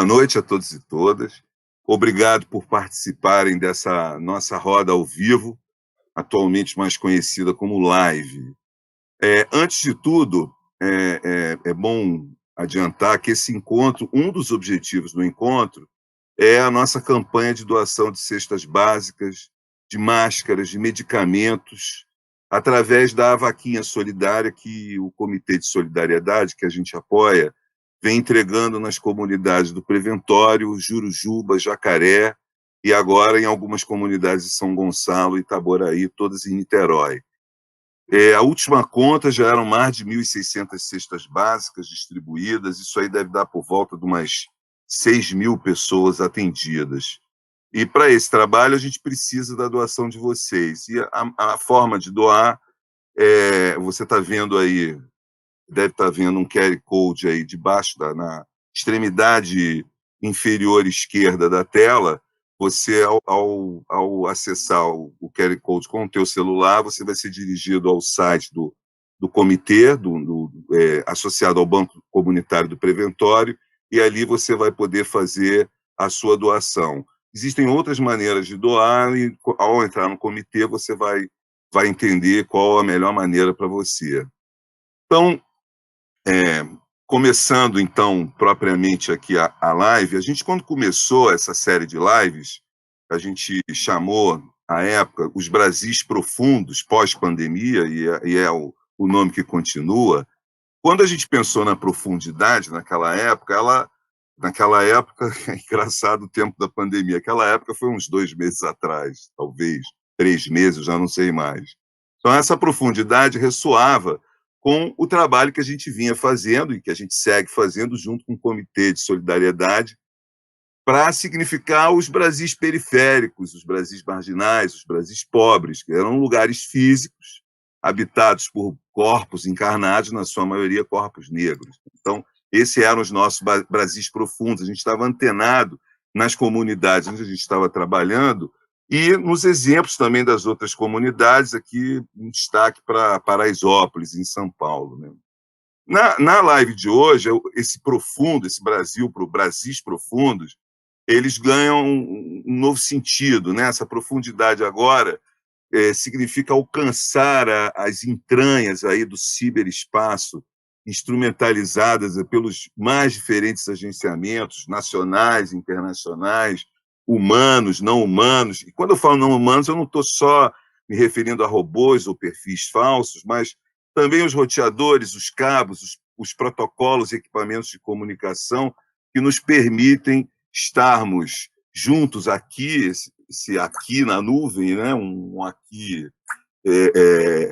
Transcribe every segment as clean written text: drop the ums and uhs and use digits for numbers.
Boa noite a todos e todas. Obrigado por participarem dessa nossa roda ao vivo, atualmente mais conhecida como live. Antes de tudo, é bom adiantar que esse encontro, um dos objetivos do encontro, é a nossa campanha de doação de cestas básicas, de máscaras, de medicamentos, através da vaquinha solidária que o Comitê de Solidariedade, que a gente apoia, vem entregando nas comunidades do Preventório, Jurujuba, Jacaré, e agora em algumas comunidades de São Gonçalo e Itaboraí, todas em Niterói. A última conta já eram mais de 1.600 cestas básicas distribuídas, isso aí deve dar por volta de umas 6.000 pessoas atendidas. E para esse trabalho a gente precisa da doação de vocês. E a forma de doar, você está vendo aí, deve estar vendo um QR Code aí debaixo, na extremidade inferior esquerda da tela. Você, ao acessar o QR Code com o teu celular, você vai ser dirigido ao site do comitê, associado ao Banco Comunitário do Preventório, e ali você vai poder fazer a sua doação. Existem outras maneiras de doar, e ao entrar no comitê, você vai entender qual a melhor maneira para você. Então, começando, então, propriamente aqui a live, a gente, quando começou essa série de lives, a gente chamou, à época, os Brasis Profundos, pós-pandemia, e é o nome que continua. Quando a gente pensou na profundidade, naquela época, é engraçado o tempo da pandemia, aquela época foi uns 2 meses atrás, talvez 3 meses, já não sei mais. Então, essa profundidade ressoava com o trabalho que a gente vinha fazendo e que a gente segue fazendo junto com o Comitê de Solidariedade para significar os Brasis periféricos, os Brasis marginais, os Brasis pobres, que eram lugares físicos habitados por corpos encarnados, na sua maioria corpos negros. Então, esses eram os nossos Brasis profundos. A gente estava antenado nas comunidades onde a gente estava trabalhando e nos exemplos também das outras comunidades, aqui um destaque para Paraisópolis, em São Paulo, né? Na live de hoje, esse profundo, esse Brasis profundos, eles ganham um novo sentido, né? Essa profundidade agora significa alcançar as entranhas aí do ciberespaço, instrumentalizadas pelos mais diferentes agenciamentos nacionais, internacionais, humanos, não humanos. E quando eu falo não humanos, eu não estou só me referindo a robôs ou perfis falsos, mas também os roteadores, os cabos, os protocolos e equipamentos de comunicação que nos permitem estarmos juntos aqui, esse aqui na nuvem, né? Um aqui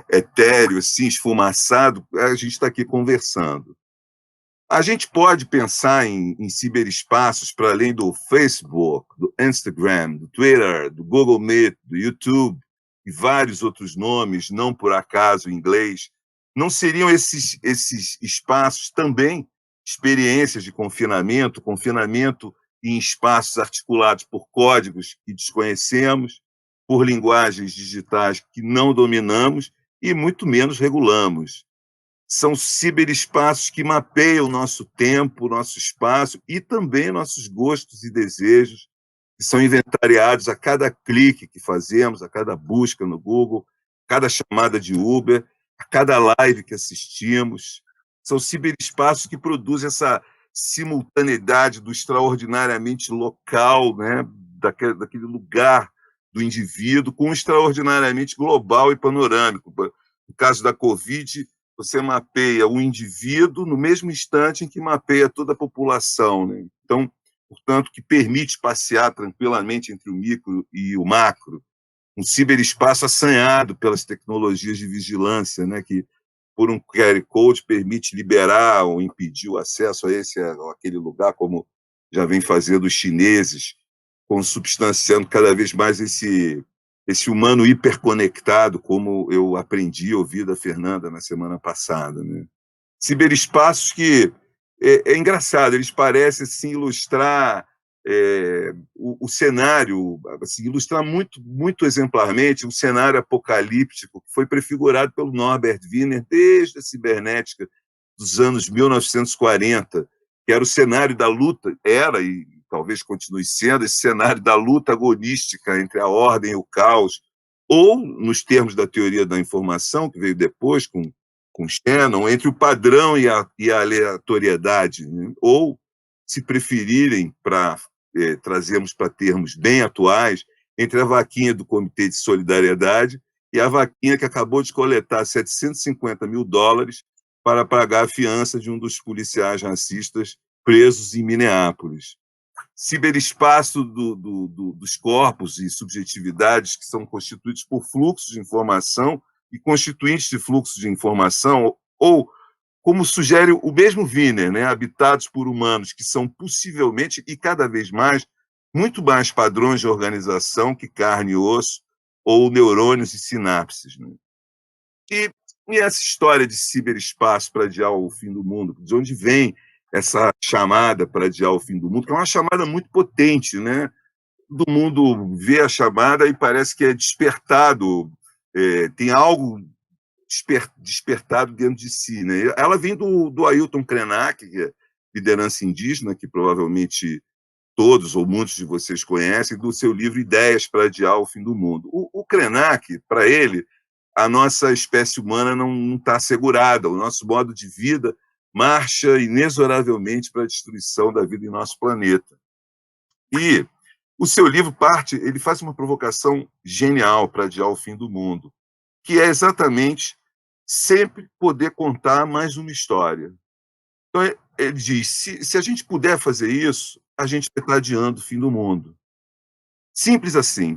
etéreo, assim, esfumaçado, a gente está aqui conversando. A gente pode pensar em ciberespaços para além do Facebook, do Instagram, do Twitter, do Google Meet, do YouTube e vários outros nomes, não por acaso em inglês. Não seriam esses espaços também experiências de confinamento em espaços articulados por códigos que desconhecemos, por linguagens digitais que não dominamos e muito menos regulamos? São ciberespaços que mapeiam o nosso tempo, nosso espaço e também nossos gostos e desejos, que são inventariados a cada clique que fazemos, a cada busca no Google, a cada chamada de Uber, a cada live que assistimos. São ciberespaços que produzem essa simultaneidade do extraordinariamente local, né, daquele lugar do indivíduo, com o extraordinariamente global e panorâmico. No caso da Covid, você mapeia o indivíduo no mesmo instante em que mapeia toda a população, né? Então, portanto, que permite passear tranquilamente entre o micro e o macro, um ciberespaço assanhado pelas tecnologias de vigilância, né, que, por um QR Code, permite liberar ou impedir o acesso a esse ou aquele lugar, como já vem fazendo os chineses, consubstanciando cada vez mais esse humano hiperconectado, como eu aprendi a ouvir da Fernanda na semana passada, né? Ciberespaços que é engraçado, eles parecem assim, ilustrar o cenário, assim, ilustrar muito, muito exemplarmente um cenário apocalíptico que foi prefigurado pelo Norbert Wiener desde a cibernética dos anos 1940, que era o cenário da luta, era e talvez continue sendo, esse cenário da luta agonística entre a ordem e o caos, ou, nos termos da teoria da informação, que veio depois com Shannon, entre o padrão e a aleatoriedade, né? Ou, se preferirem, para trazermos para termos bem atuais, entre a vaquinha do Comitê de Solidariedade e a vaquinha que acabou de coletar $750 mil para pagar a fiança de um dos policiais racistas presos em Minneapolis. Ciberespaço dos corpos e subjetividades que são constituídos por fluxos de informação e constituintes de fluxos de informação, ou, como sugere o mesmo Wiener, né, habitados por humanos que são possivelmente, e cada vez mais, muito mais padrões de organização que carne e osso, ou neurônios e sinapses. Né? E essa história de ciberespaço para adiar o fim do mundo, de onde vem essa chamada para adiar o fim do mundo, que é uma chamada muito potente, né? Todo mundo vê a chamada e parece que é despertado, tem algo despertado dentro de si, né? Ela vem do Ailton Krenak, que é liderança indígena, que provavelmente todos ou muitos de vocês conhecem, do seu livro Ideias para Adiar o Fim do Mundo. O Krenak, para ele, a nossa espécie humana não está assegurada, o nosso modo de vida marcha inexoravelmente para a destruição da vida em nosso planeta. E o seu livro ele faz uma provocação genial para adiar o fim do mundo, que é exatamente sempre poder contar mais uma história. Então, ele diz, se a gente puder fazer isso, a gente vai estar adiando o fim do mundo. Simples assim.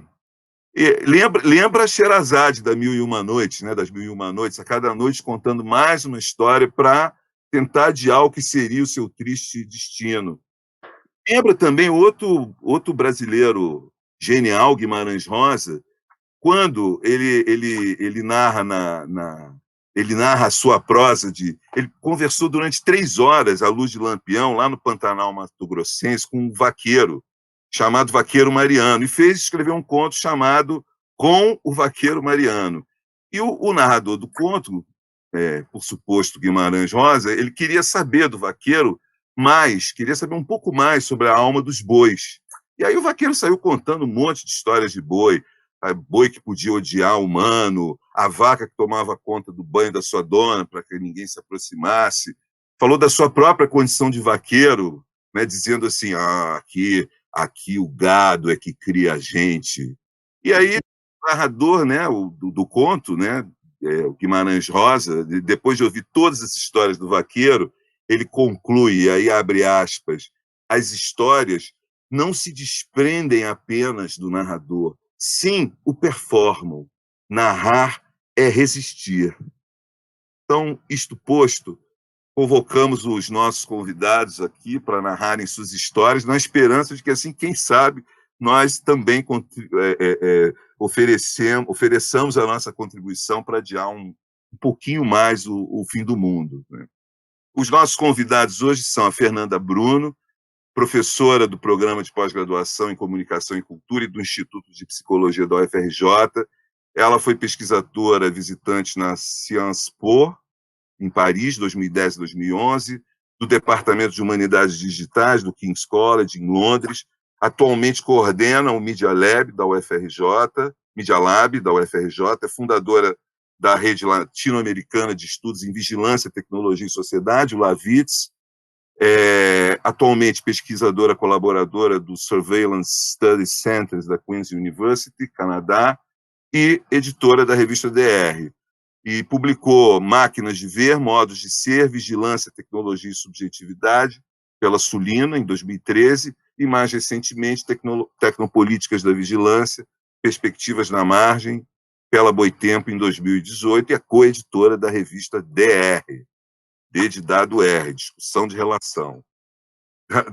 E lembra a Sherazade da Mil e Uma Noites, né, das Mil e Uma Noites, a cada noite contando mais uma história para tentar adiar o que seria o seu triste destino. Lembra também outro brasileiro genial, Guimarães Rosa, quando ele narra ele narra a sua prosa ele conversou durante 3 horas à luz de lampião lá no Pantanal Mato Grossense com um vaqueiro chamado Vaqueiro Mariano, e fez escrever um conto chamado Com o Vaqueiro Mariano. E o narrador do conto, por suposto Guimarães Rosa, ele queria saber do vaqueiro queria saber um pouco mais sobre a alma dos bois. E aí o vaqueiro saiu contando um monte de histórias de boi, a boi que podia odiar o humano, a vaca que tomava conta do banho da sua dona para que ninguém se aproximasse. Falou da sua própria condição de vaqueiro, né, dizendo assim, aqui o gado é que cria a gente. E aí o narrador, né, do conto, né, o Guimarães Rosa, depois de ouvir todas as histórias do vaqueiro, ele conclui, e aí abre aspas, as histórias não se desprendem apenas do narrador, sim, o performam. Narrar é resistir. Então, isto posto, convocamos os nossos convidados aqui para narrarem suas histórias, na esperança de que, assim, quem sabe, nós também ofereçamos a nossa contribuição para adiar um pouquinho mais o fim do mundo. Né? Os nossos convidados hoje são a Fernanda Bruno, professora do Programa de Pós-Graduação em Comunicação e Cultura e do Instituto de Psicologia da UFRJ. Ela foi pesquisadora visitante na Sciences Po, em Paris, 2010 e 2011, do Departamento de Humanidades Digitais do King's College, em Londres. Atualmente coordena o Media Lab da UFRJ, é fundadora da Rede Latino-Americana de Estudos em Vigilância, Tecnologia e Sociedade, o LAVITS, atualmente pesquisadora colaboradora do Surveillance Studies Centers da Queen's University, Canadá, e editora da revista DR. E publicou Máquinas de Ver, Modos de Ser, Vigilância, Tecnologia e Subjetividade, pela Sulina, em 2013, e, mais recentemente, Tecnopolíticas da Vigilância, Perspectivas na Margem, pela Boitempo, em 2018, e é coeditora da revista DR, D de dado R, Discussão de Relação.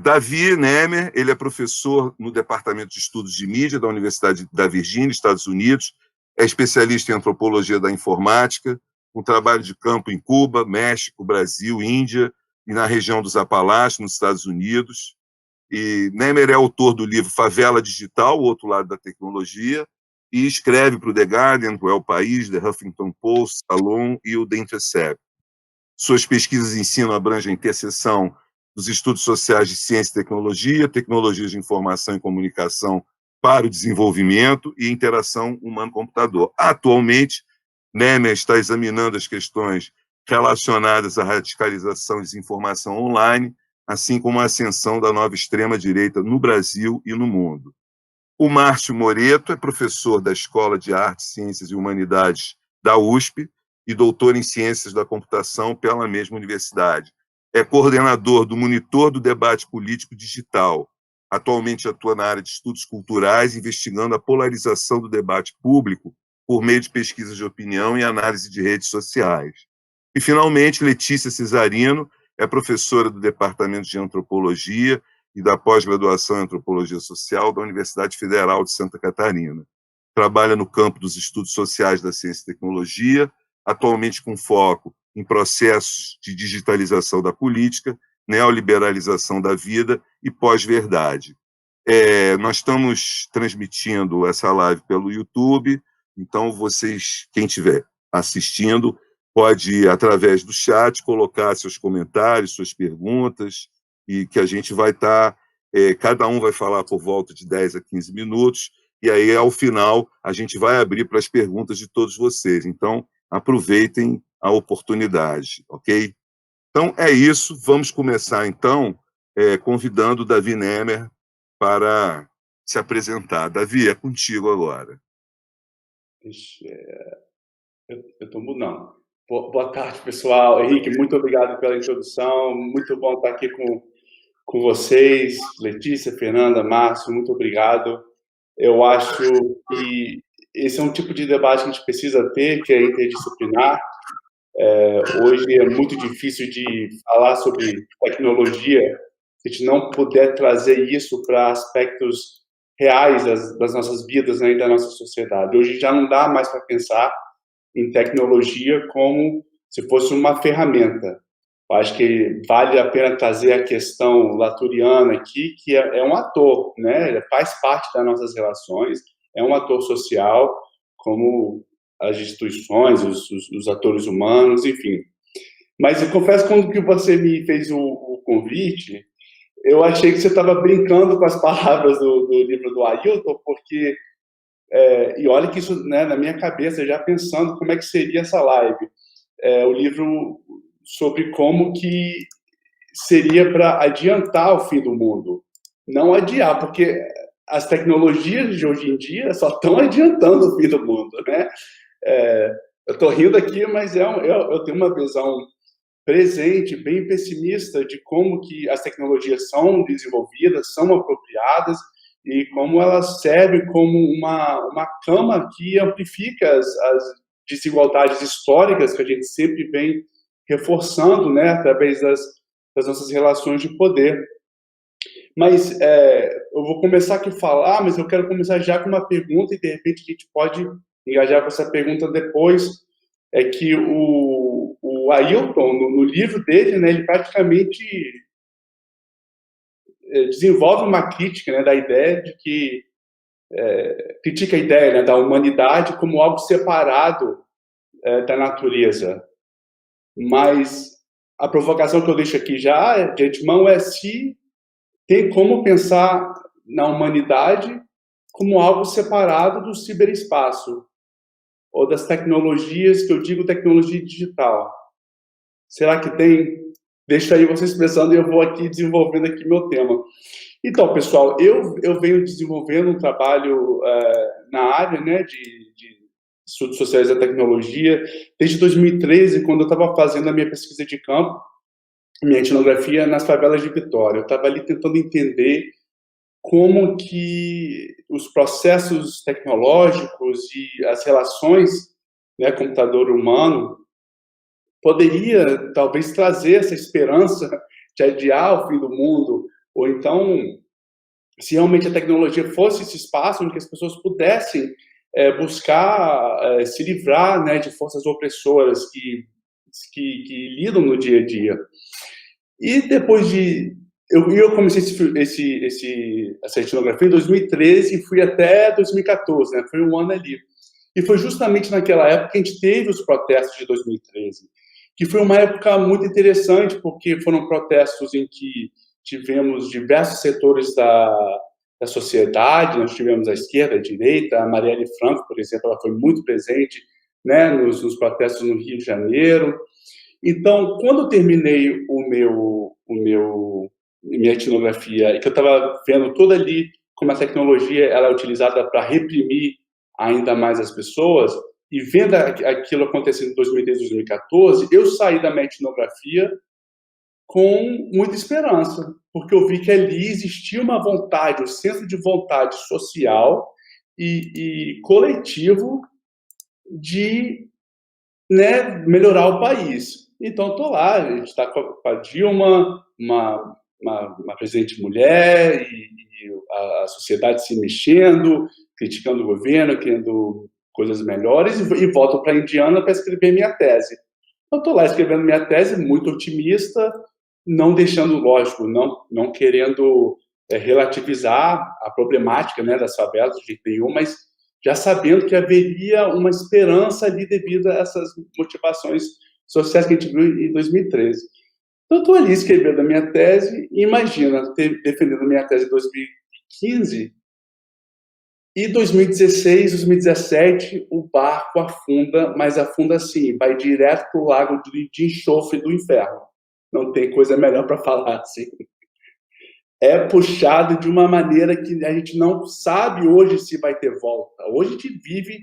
Davi Nemer, ele é professor no Departamento de Estudos de Mídia da Universidade da Virgínia, Estados Unidos, é especialista em antropologia da informática, com trabalho de campo em Cuba, México, Brasil, Índia e na região dos Apalaches, nos Estados Unidos. E Nemer é autor do livro Favela Digital, o outro lado da tecnologia, e escreve para o The Guardian, o El País, The Huffington Post, Salon e o The Intercept. Suas pesquisas em ensino abrangem a interseção dos estudos sociais de ciência e tecnologia, tecnologias de informação e comunicação para o desenvolvimento e interação humano-computador. Atualmente, Nemer está examinando as questões relacionadas à radicalização e desinformação online, assim como a ascensão da nova extrema-direita no Brasil e no mundo. O Márcio Moreto é professor da Escola de Artes, Ciências e Humanidades da USP e doutor em Ciências da Computação pela mesma universidade. É coordenador do Monitor do Debate Político Digital. Atualmente atua na área de estudos culturais, investigando a polarização do debate público por meio de pesquisas de opinião e análise de redes sociais. E, finalmente, Letícia Cesarino é professora do Departamento de Antropologia e da pós-graduação em Antropologia Social da Universidade Federal de Santa Catarina. Trabalha no campo dos estudos sociais da ciência e tecnologia, atualmente com foco em processos de digitalização da política, neoliberalização da vida e pós-verdade. Nós estamos transmitindo essa live pelo YouTube, então vocês, quem estiver assistindo, pode, através do chat, colocar seus comentários, suas perguntas, e que a gente vai estar, cada um vai falar por volta de 10 a 15 minutos, e aí, ao final, a gente vai abrir para as perguntas de todos vocês. Então, aproveitem a oportunidade, ok? Então, é isso. Vamos começar, então, convidando o Davi Nemer para se apresentar. Davi, é contigo agora. Eu estou mudando. Boa tarde, pessoal. Henrique, muito obrigado pela introdução. Muito bom estar aqui com vocês. Letícia, Fernanda, Márcio, muito obrigado. Eu acho que esse é um tipo de debate que a gente precisa ter, que é interdisciplinar. Hoje é muito difícil de falar sobre tecnologia se a gente não puder trazer isso para aspectos reais das nossas vidas, né, e da nossa sociedade. Hoje já não dá mais para pensar em tecnologia como se fosse uma ferramenta. Eu acho que vale a pena trazer a questão laturiana aqui, que é um ator, né? Ele faz parte das nossas relações, é um ator social, como as instituições, os atores humanos, enfim. Mas eu confesso que quando que você me fez o convite, eu achei que você estava brincando com as palavras do livro do Ailton, porque e olha que isso, né, na minha cabeça, já pensando como é que seria essa live. O livro sobre como que seria para adiantar o fim do mundo. Não adiar, porque as tecnologias de hoje em dia só estão adiantando o fim do mundo, né? Eu estou rindo aqui, mas eu tenho uma visão presente, bem pessimista, de como que as tecnologias são desenvolvidas, são apropriadas, e como elas servem como uma cama que amplifica as desigualdades históricas que a gente sempre vem reforçando, né, através das nossas relações de poder. Mas eu vou começar aqui a falar, mas eu quero começar já com uma pergunta, e de repente a gente pode engajar com essa pergunta depois. É que o Ailton, no livro dele, né, ele praticamente desenvolve uma crítica, né, da ideia de que critica a ideia, né, da humanidade como algo separado da natureza. Mas a provocação que eu deixo aqui já de antemão é se tem como pensar na humanidade como algo separado do ciberespaço ou das tecnologias, que eu digo tecnologia digital. Será que tem? Deixa aí vocês pensando e eu vou aqui desenvolvendo aqui meu tema. Então, pessoal, eu venho desenvolvendo um trabalho na área, né, de estudos sociais da tecnologia desde 2013, quando eu estava fazendo a minha pesquisa de campo, minha etnografia nas favelas de Vitória. Eu estava ali tentando entender como que os processos tecnológicos e as relações, né, computador-humano, poderia, talvez, trazer essa esperança de adiar o fim do mundo, ou então, se realmente a tecnologia fosse esse espaço onde as pessoas pudessem buscar se livrar, né, de forças opressoras que lidam no dia a dia. E depois de... Eu comecei essa etnografia em 2013 e fui até 2014, né, foi um ano ali. E foi justamente naquela época que a gente teve os protestos de 2013. que foi uma época muito interessante, porque foram protestos em que tivemos diversos setores da sociedade, nós tivemos a esquerda, a direita, a Marielle Franco, por exemplo, ela foi muito presente, né, nos protestos no Rio de Janeiro. Então, quando eu terminei minha etnografia, e que eu estava vendo toda ali como a tecnologia ela é utilizada para reprimir ainda mais as pessoas, e vendo aquilo acontecendo em 2013, 2014, eu saí da minha etnografia com muita esperança, porque eu vi que ali existia uma vontade, um senso de vontade social e coletivo de, né, melhorar o país. Então, estou lá, a gente está com a Dilma, uma presidente mulher, e a sociedade se mexendo, criticando o governo, querendo coisas melhores, e volto para a Indiana para escrever minha tese. Eu estou lá escrevendo minha tese, muito otimista, não deixando, lógico, não querendo relativizar a problemática, né, das favelas de jeito nenhum, mas já sabendo que haveria uma esperança ali devido a essas motivações sociais que a gente viu em 2013. Então, eu estou ali escrevendo a minha tese, e imagina, defendendo a minha tese em 2015, e 2016, 2017, o barco afunda, mas afunda assim, vai direto para o lago de enxofre do inferno. Não tem coisa melhor para falar assim. É puxado de uma maneira que a gente não sabe hoje se vai ter volta. Hoje a gente vive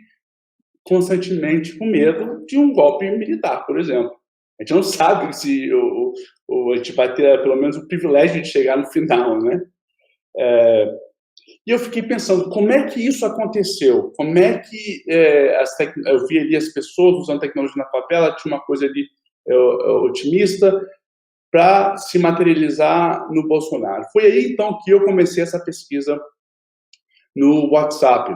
constantemente com medo de um golpe militar, por exemplo. A gente não sabe se a gente vai ter pelo menos o privilégio de chegar no final, né? E eu fiquei pensando, como é que isso aconteceu? Como é que eu vi ali as pessoas usando tecnologia na favela, tinha uma coisa ali otimista, para se materializar no Bolsonaro. Foi aí, então, que eu comecei essa pesquisa no WhatsApp.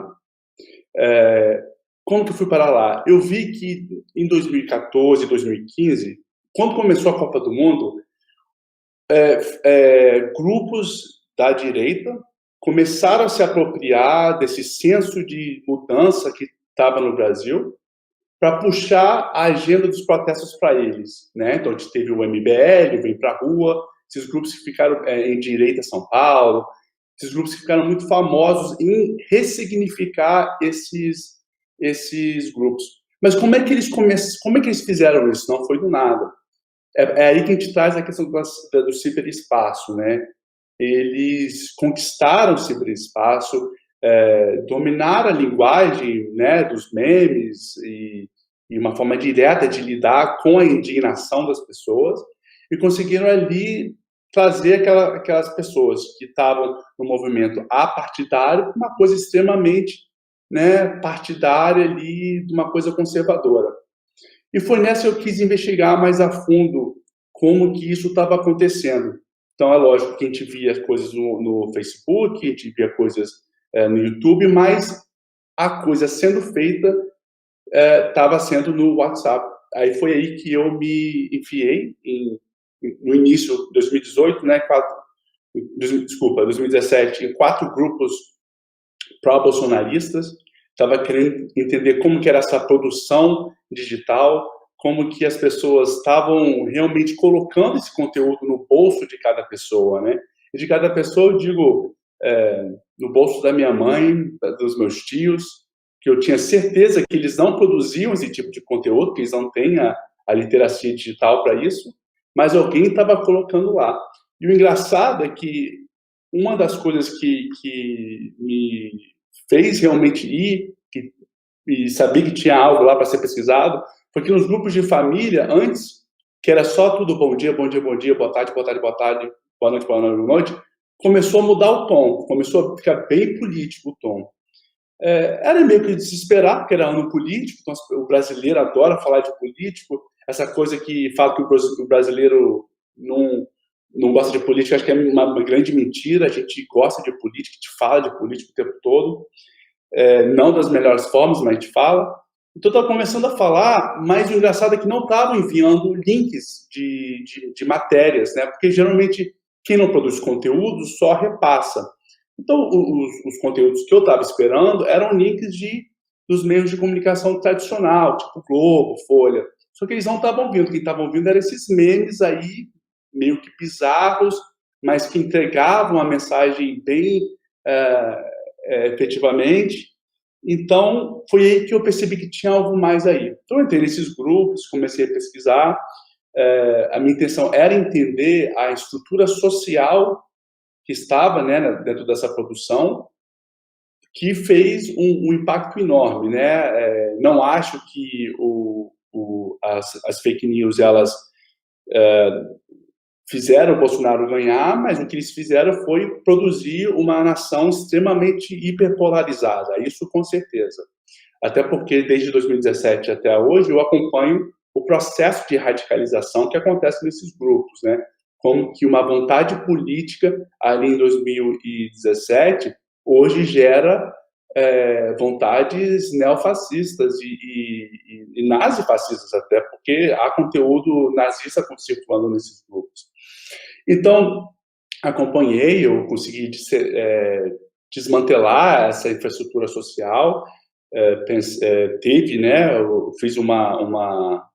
Como que eu fui para lá? Eu vi que em 2014, 2015, quando começou a Copa do Mundo, grupos da direita começaram a se apropriar desse senso de mudança que estava no Brasil para puxar a agenda dos protestos para eles, né? Então, a gente teve o MBL, o Vem Pra Rua, esses grupos que ficaram em direita São Paulo, esses grupos que ficaram muito famosos em ressignificar esses grupos. Mas como é que eles fizeram isso? Não foi do nada. É aí que a gente traz a questão do ciberespaço, né? Eles conquistaram o ciberespaço, dominaram a linguagem, né, dos memes e uma forma direta de lidar com a indignação das pessoas, e conseguiram ali trazer aquelas pessoas que estavam no movimento apartidário para uma coisa extremamente, né, partidária ali, de uma coisa conservadora. E foi nessa que eu quis investigar mais a fundo como que isso estava acontecendo. Então, é lógico que a gente via coisas no Facebook, a gente via coisas no YouTube, mas a coisa sendo feita estava sendo no WhatsApp. Aí foi aí que eu me enfiei, no início de 2018, né, 2017, em 4 grupos pró-bolsonaristas. Estava querendo entender como que era essa produção digital, como que as pessoas estavam realmente colocando esse conteúdo no bolso de cada pessoa, né? E de cada pessoa, eu digo, no bolso da minha mãe, dos meus tios, que eu tinha certeza que eles não produziam esse tipo de conteúdo, que eles não têm a literacia digital para isso, mas alguém estava colocando lá. E o engraçado é que uma das coisas que me fez realmente ir e saber que tinha algo lá para ser pesquisado, foi que nos grupos de família, antes, que era só tudo bom dia, bom dia, bom dia, boa tarde, boa tarde, boa tarde, boa noite, boa noite, boa noite, começou a mudar o tom, começou a ficar bem político o tom. Era meio que de se esperar, porque era ano político, então o brasileiro adora falar de político, essa coisa que fala que o brasileiro não gosta de política, acho que é uma grande mentira. A gente gosta de política, a gente fala de política o tempo todo, não das melhores formas, mas a gente fala. Então, eu estava começando a falar, mas o engraçado é que não estavam enviando links de matérias, né? Porque geralmente quem não produz conteúdo só repassa. Então, os conteúdos que eu estava esperando eram links dos meios de comunicação tradicional, tipo Globo, Folha. Só que eles não estavam vindo. Quem estavam vindo eram esses memes aí, meio que bizarros, mas que entregavam a mensagem bem efetivamente. Então, foi aí que eu percebi que tinha algo mais aí. Então, eu entrei nesses grupos, comecei a pesquisar. A minha intenção era entender a estrutura social que estava, né, dentro dessa produção, que fez um impacto enorme, né? Não acho que as fake news, elas fizeram o Bolsonaro ganhar, mas o que eles fizeram foi produzir uma nação extremamente hiperpolarizada, isso com certeza. Até porque, desde 2017 até hoje, eu acompanho o processo de radicalização que acontece nesses grupos, né? Como que uma vontade política, ali em 2017, hoje gera vontades neofascistas e nazifascistas até, porque há conteúdo nazista circulando nesses grupos. Então, acompanhei, eu consegui desmantelar essa infraestrutura social, teve, né, eu fiz uma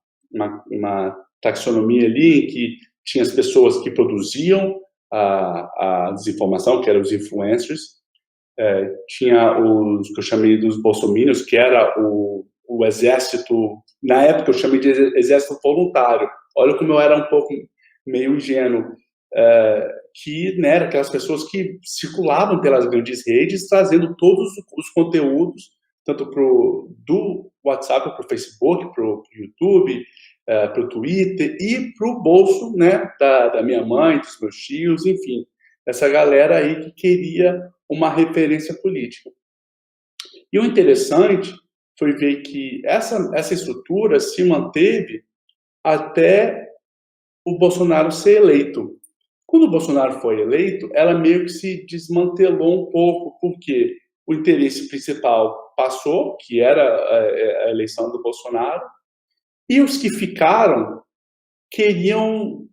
taxonomia ali, que tinha as pessoas que produziam a desinformação, que eram os influencers, tinha os que eu chamei dos bolsominions, que era o exército, na época eu chamei de exército voluntário, olha como eu era um pouco meio ingênuo, que, né, eram aquelas pessoas que circulavam pelas grandes redes, trazendo todos os conteúdos, tanto do WhatsApp para o Facebook, para o YouTube, para o Twitter e para o bolso, né, da minha mãe, dos meus tios, enfim, essa galera aí que queria uma referência política. E o interessante foi ver que essa estrutura se manteve até o Bolsonaro ser eleito. Quando o Bolsonaro foi eleito, ela meio que se desmantelou um pouco, porque o interesse principal passou, que era a eleição do Bolsonaro, e os que ficaram queriam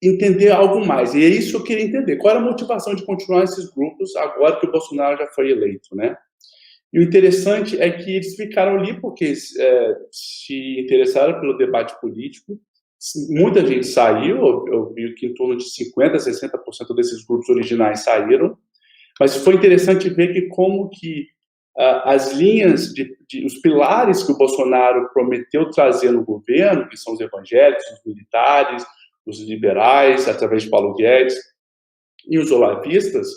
entender algo mais. E é isso que eu queria entender. Qual era a motivação de continuar esses grupos agora que o Bolsonaro já foi eleito, né? E o interessante é que eles ficaram ali porque se interessaram pelo debate político. Muita gente saiu, eu vi que em torno de 50%, 60% desses grupos originais saíram, mas foi interessante ver que como que as linhas, os pilares que o Bolsonaro prometeu trazer no governo, que são os evangélicos, os militares, os liberais, através de Paulo Guedes, e os olavistas,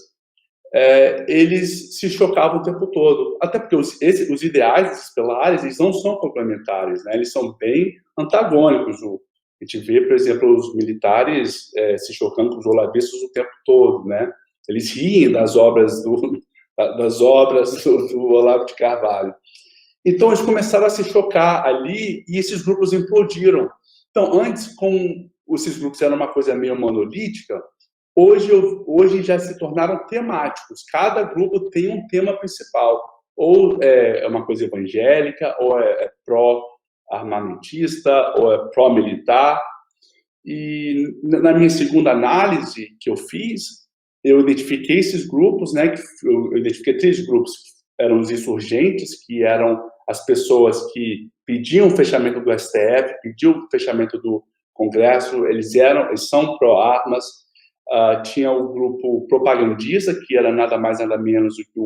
eles se chocavam o tempo todo. Até porque os ideais desses pilares, eles não são complementares, né? Eles são bem antagônicos. A gente vê, por exemplo, os militares se chocando com os olavistas o tempo todo, né? Eles riem das obras do Olavo de Carvalho. Então, eles começaram a se chocar ali e esses grupos implodiram. Então, antes, com esses grupos eram uma coisa meio monolítica, hoje já se tornaram temáticos. Cada grupo tem um tema principal. Ou é uma coisa evangélica, ou é pró-armamentista, ou é pró-militar. E na minha segunda análise que eu fiz, eu identifiquei esses grupos, né? Eu identifiquei 3 grupos. Eram os insurgentes, que eram as pessoas que pediam o fechamento do STF, pediam o fechamento do Congresso, eles são pró-armas. Tinha o grupo propagandista, que era nada mais nada menos do que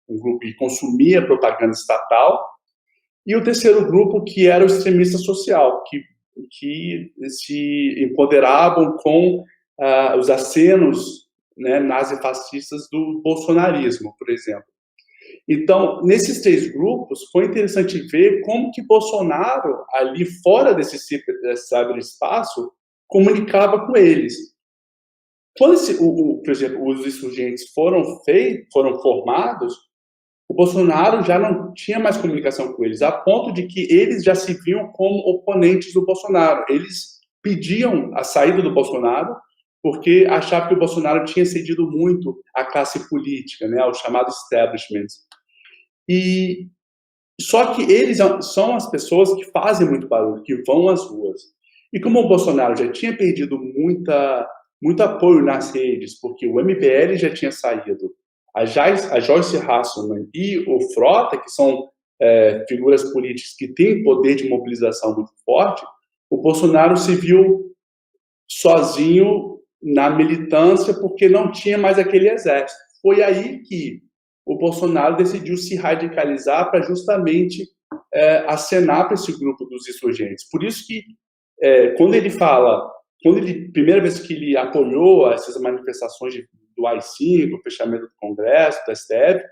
um grupo que consumia propaganda estatal, e o terceiro grupo, que era o extremista social, que se empoderavam com os acenos, né, nazifascistas do bolsonarismo, por exemplo. Então, nesses 3 grupos, foi interessante ver como que Bolsonaro, ali fora desse cyberespaço, comunicava com eles. Quando, por exemplo, os insurgentes foram formados, o Bolsonaro já não tinha mais comunicação com eles, a ponto de que eles já se viam como oponentes do Bolsonaro. Eles pediam a saída do Bolsonaro, porque achavam que o Bolsonaro tinha cedido muito à classe política, né, ao chamado establishment. E só que eles são as pessoas que fazem muito barulho, que vão às ruas. E como o Bolsonaro já tinha perdido muito apoio nas redes, porque o MBL já tinha saído, a Joyce Hasselman e o Frota, que são figuras políticas que têm poder de mobilização muito forte, o Bolsonaro se viu sozinho na militância porque não tinha mais aquele exército. Foi aí que o Bolsonaro decidiu se radicalizar para justamente acenar para esse grupo dos insurgentes. Por isso que, quando ele primeira vez que ele apoiou essas manifestações do AI-5, o fechamento do Congresso, do STF,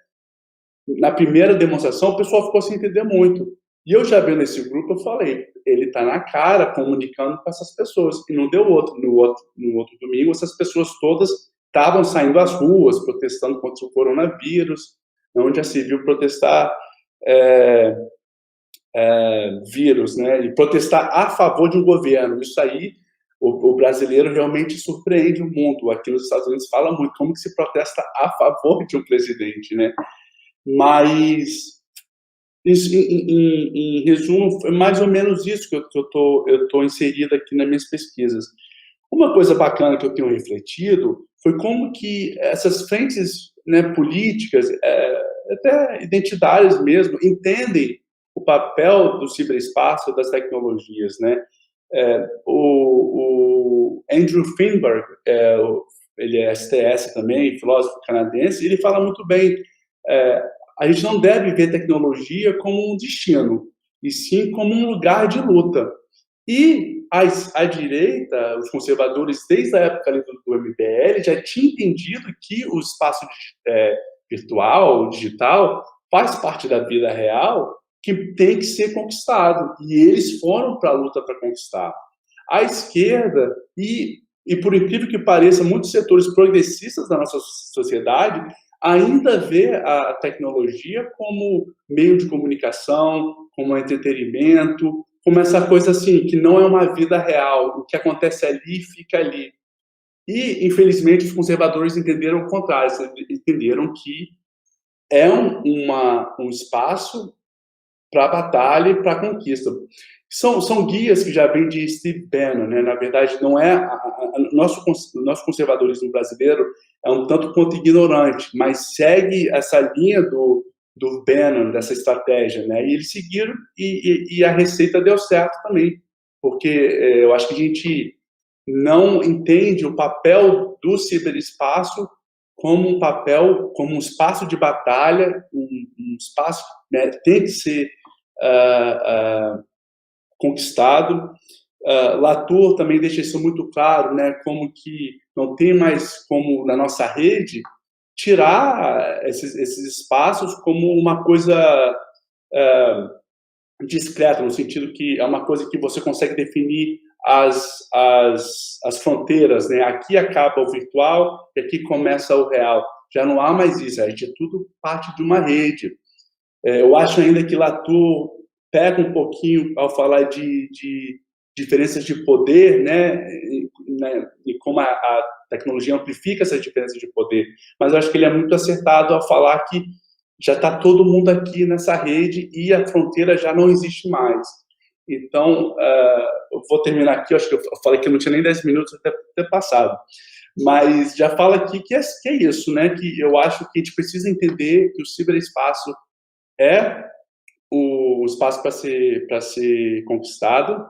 na primeira demonstração, o pessoal ficou sem entender muito. E eu já vendo esse grupo, eu falei, ele está na cara comunicando com essas pessoas. E não deu outro. No outro domingo, essas pessoas todas estavam saindo às ruas, protestando contra o coronavírus, onde já se viu protestar vírus, né? E protestar a favor de um governo. Isso aí, o brasileiro realmente surpreende o mundo. Aqui nos Estados Unidos fala muito como que se protesta a favor de um presidente, né? Mas, em resumo, foi mais ou menos isso que eu tô inserido aqui nas minhas pesquisas. Uma coisa bacana que eu tenho refletido foi como que essas frentes, né, políticas, até identitárias mesmo, entendem o papel do ciberespaço, das tecnologias, né? O Andrew Finberg, ele é STS também, filósofo canadense, ele fala muito bem, a gente não deve ver tecnologia como um destino, e sim como um lugar de luta. E a direita, os conservadores, desde a época do MBL, já tinha entendido que o espaço virtual, digital, faz parte da vida real, que tem que ser conquistado. E eles foram para a luta para conquistar. A esquerda, e por incrível que pareça, muitos setores progressistas da nossa sociedade ainda vê a tecnologia como meio de comunicação, como entretenimento, como essa coisa assim, que não é uma vida real, o que acontece ali fica ali. E, infelizmente, os conservadores entenderam o contrário, entenderam que é um espaço para a batalha e para a conquista. São guias que já vêm de Steve Bannon, né? Na verdade, não é nosso conservadorismo brasileiro é um tanto quanto ignorante, mas segue essa linha do Bannon, dessa estratégia, né? E eles seguiram e a receita deu certo também, porque eu acho que a gente não entende o papel do ciberespaço como um espaço de batalha, um espaço, né, tem que ser conquistado. Latour também deixa isso muito claro, né, como que não tem mais como, na nossa rede, tirar esses espaços como uma coisa discreta, no sentido que é uma coisa que você consegue definir as fronteiras, né? Aqui acaba o virtual e aqui começa o real. Já não há mais isso, a gente é tudo parte de uma rede. Eu acho ainda que Latour pega um pouquinho ao falar de diferenças de poder, né? E como a tecnologia amplifica essas diferenças de poder. Mas eu acho que ele é muito acertado ao falar que já está todo mundo aqui nessa rede e a fronteira já não existe mais. Então, eu vou terminar aqui, eu acho que eu falei que eu não tinha nem 10 minutos até ter passado. Mas já fala aqui que é isso, né? Que eu acho que a gente precisa entender que o ciberespaço é o espaço para ser conquistado.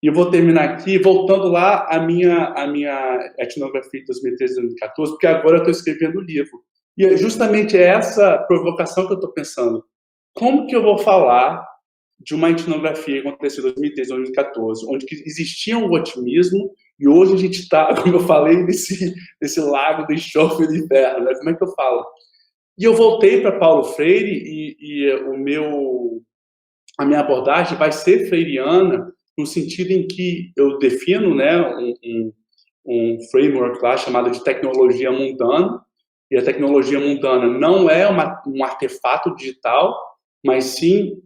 E eu vou terminar aqui, voltando lá à minha etnografia de 2013 e 2014, porque agora eu estou escrevendo o livro. E é justamente essa provocação que eu estou pensando. Como que eu vou falar de uma etnografia que aconteceu em 2013, 2014, onde existia um otimismo, e hoje a gente está, como eu falei, nesse lago do enxofre do inferno, né? Como é que eu falo? E eu voltei para Paulo Freire, e a minha abordagem vai ser freiriana, no sentido em que eu defino, né, um framework lá chamado de tecnologia mundana, e a tecnologia mundana não é um artefato digital, mas sim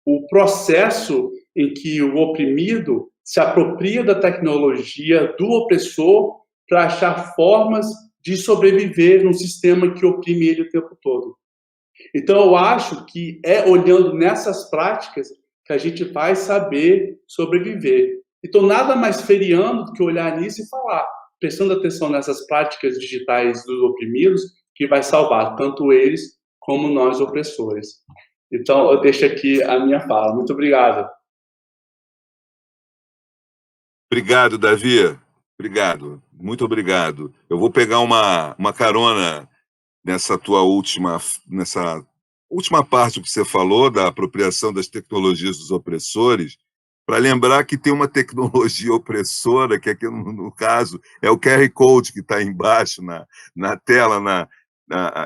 o processo em que o oprimido se apropria da tecnologia do opressor para achar formas de sobreviver num sistema que oprime ele o tempo todo. Então, eu acho que é olhando nessas práticas que a gente vai saber sobreviver. Então, nada mais feriano do que olhar nisso e falar, prestando atenção nessas práticas digitais dos oprimidos, que vai salvar tanto eles como nós opressores. Então, eu deixo aqui a minha fala. Muito obrigado. Obrigado, Davi. Obrigado. Muito obrigado. Eu vou pegar uma carona nessa última parte que você falou da apropriação das tecnologias dos opressores, para lembrar que tem uma tecnologia opressora, que aqui no caso é o QR Code que está embaixo na tela,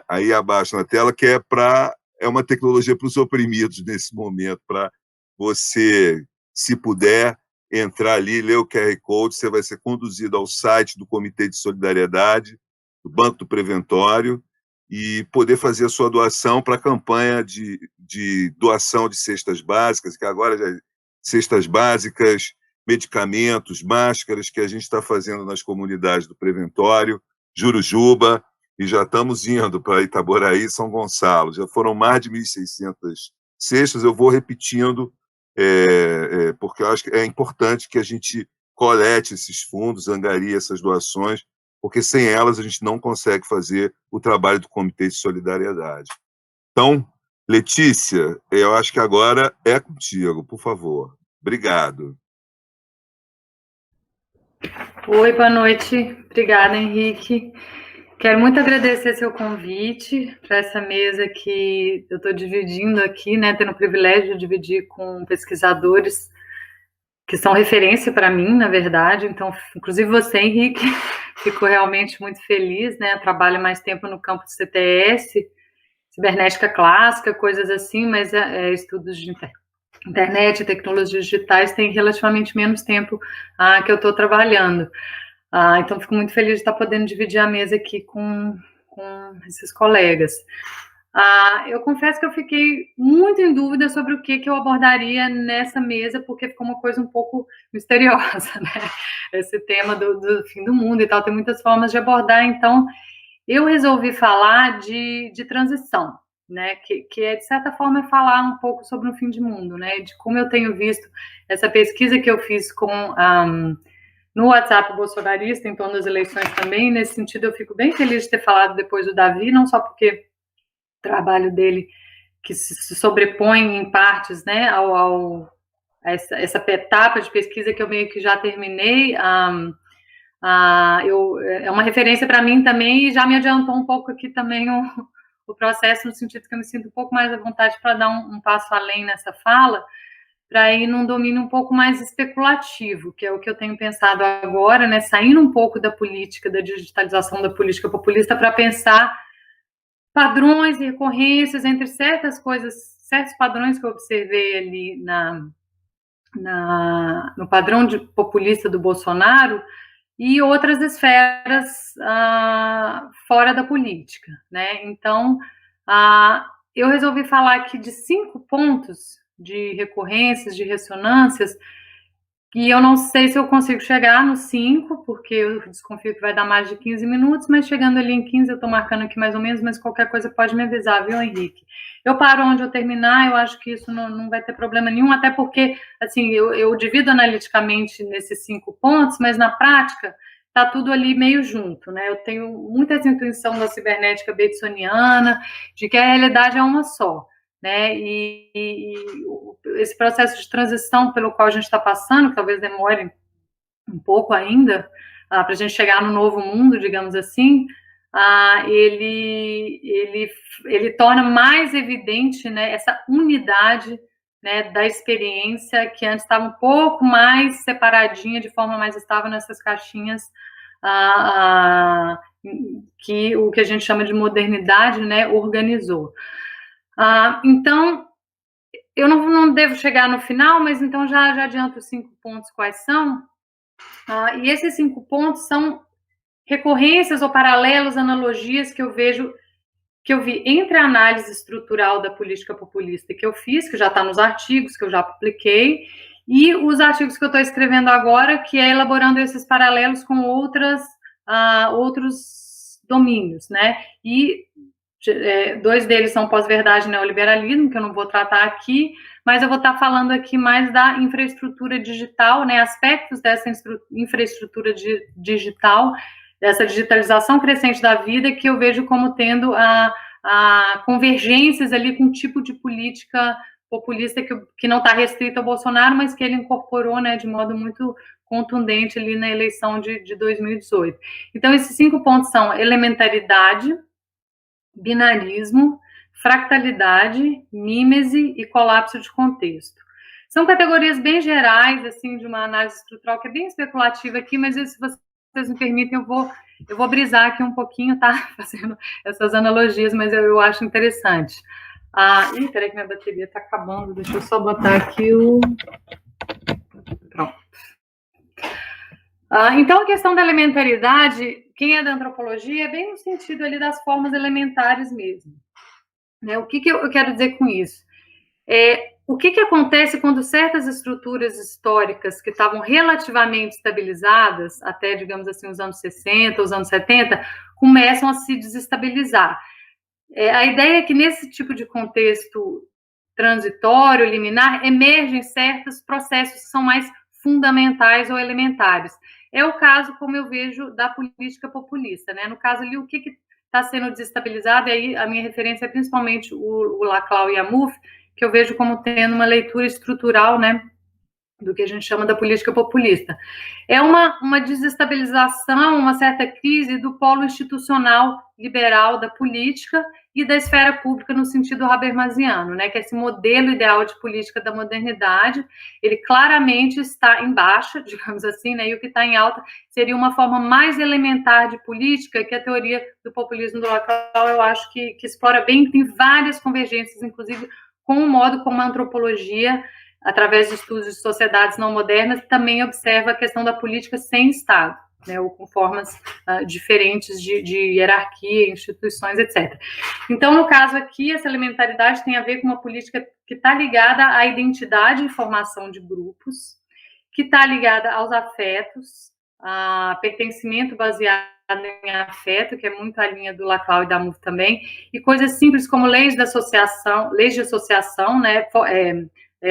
aí abaixo na tela, que é uma tecnologia para os oprimidos nesse momento, para você, se puder, entrar ali, ler o QR Code, você vai ser conduzido ao site do Comitê de Solidariedade, do Banco do Preventório, e poder fazer a sua doação para a campanha de doação de cestas básicas, que agora já cestas básicas, medicamentos, máscaras, que a gente está fazendo nas comunidades do Preventório, Jurujuba, e já estamos indo para Itaboraí e São Gonçalo. Já foram mais de 1.600 cestas, eu vou repetindo, porque eu acho que é importante que a gente colete esses fundos, angarie essas doações, porque sem elas a gente não consegue fazer o trabalho do Comitê de Solidariedade. Então, Letícia, eu acho que agora é contigo, por favor. Obrigado. Oi, boa noite. Obrigada, Henrique. Quero muito agradecer seu convite para essa mesa que eu estou dividindo aqui, né, tendo o privilégio de dividir com pesquisadores que são referência para mim, na verdade. Então, inclusive você, Henrique, fico realmente muito feliz, né? Trabalho mais tempo no campo de CTS, cibernética clássica, coisas assim, mas estudos de internet, tecnologias digitais, tem relativamente menos tempo que eu estou trabalhando. Então, fico muito feliz de estar podendo dividir a mesa aqui com esses colegas. Eu confesso que eu fiquei muito em dúvida sobre o que eu abordaria nessa mesa, porque ficou uma coisa um pouco misteriosa, né? Esse tema do fim do mundo e tal, tem muitas formas de abordar, então eu resolvi falar de transição, né? Que é, de certa forma, falar um pouco sobre o fim de mundo, né? De como eu tenho visto essa pesquisa que eu fiz no WhatsApp bolsonarista, em torno das eleições também. Nesse sentido, eu fico bem feliz de ter falado depois do Davi, não só porque o trabalho dele que se sobrepõe em partes, né, essa etapa de pesquisa que eu meio que já terminei, é uma referência para mim também, e já me adiantou um pouco aqui também o processo, no sentido que eu me sinto um pouco mais à vontade para dar um passo além nessa fala, para ir num domínio um pouco mais especulativo, que é o que eu tenho pensado agora, né, saindo um pouco da política, da digitalização da política populista, para pensar padrões e recorrências entre certas coisas, certos padrões que eu observei ali no padrão populista do Bolsonaro e outras esferas fora da política, né? Então, eu resolvi falar aqui de 5 pontos de recorrências, de ressonâncias, e eu não sei se eu consigo chegar nos 5, porque eu desconfio que vai dar mais de 15 minutos, mas chegando ali em 15, eu estou marcando aqui mais ou menos, mas qualquer coisa pode me avisar, viu, Henrique? Eu paro onde eu terminar, eu acho que isso não vai ter problema nenhum, até porque, assim, eu divido analiticamente nesses 5 pontos, mas na prática está tudo ali meio junto, né? Eu tenho muita essa intuição da cibernética batesoniana, de que a realidade é uma só, né? E esse processo de transição pelo qual a gente está passando, que talvez demore um pouco ainda, para a gente chegar no novo mundo, digamos assim, ele torna mais evidente, né, essa unidade, né, da experiência, que antes estava um pouco mais separadinha, de forma mais estável nessas caixinhas, que o que a gente chama de modernidade, né, organizou. Então, eu não devo chegar no final, mas então já adianto os 5 pontos quais são. E esses 5 pontos são recorrências ou paralelos, analogias que eu vi entre a análise estrutural da política populista que eu fiz, que já está nos artigos que eu já publiquei, e os artigos que eu estou escrevendo agora, que é elaborando esses paralelos com outros domínios, né? E 2 deles são pós-verdade e neoliberalismo, que eu não vou tratar aqui, mas eu vou estar falando aqui mais da infraestrutura digital, né, aspectos dessa infraestrutura digital, dessa digitalização crescente da vida, que eu vejo como tendo convergências ali com um tipo de política populista que não está restrita ao Bolsonaro, mas que ele incorporou, né, de modo muito contundente ali na eleição de 2018. Então, esses 5 pontos são elementaridade, binarismo, fractalidade, mímese e colapso de contexto. São categorias bem gerais, assim, de uma análise estrutural que é bem especulativa aqui, mas se vocês me permitem, eu vou brisar aqui um pouquinho, tá? Fazendo essas analogias, mas eu acho interessante. Peraí que minha bateria está acabando, deixa eu só botar aqui o... Pronto. Então, a questão da elementaridade, quem é da antropologia, é bem no sentido ali das formas elementares mesmo. Né? O que eu quero dizer com isso? O que acontece quando certas estruturas históricas que estavam relativamente estabilizadas, até, digamos assim, os anos 60, os anos 70, começam a se desestabilizar? A ideia é que nesse tipo de contexto transitório, liminar, emergem certos processos que são mais fundamentais ou elementares. É o caso, como eu vejo, da política populista, né? No caso ali, o que está sendo desestabilizado, e aí a minha referência é principalmente o Laclau e a Mouffe, que eu vejo como tendo uma leitura estrutural, né, do que a gente chama da política populista. É uma desestabilização, uma certa crise do polo institucional liberal da política e da esfera pública no sentido habermasiano, né, que é esse modelo ideal de política da modernidade. Ele claramente está em baixa, digamos assim, né, e o que está em alta seria uma forma mais elementar de política, que a teoria do populismo do Laclau, eu acho que explora bem, tem várias convergências, inclusive com o modo como a antropologia, através de estudos de sociedades não modernas, também observa a questão da política sem Estado, né, ou com formas diferentes de hierarquia, instituições, etc. Então, no caso aqui, essa elementaridade tem a ver com uma política que está ligada à identidade e formação de grupos, que está ligada aos afetos, a pertencimento baseado em afeto, que é muito a linha do Laclau e da Mouffe também, e coisas simples como leis de associação, né,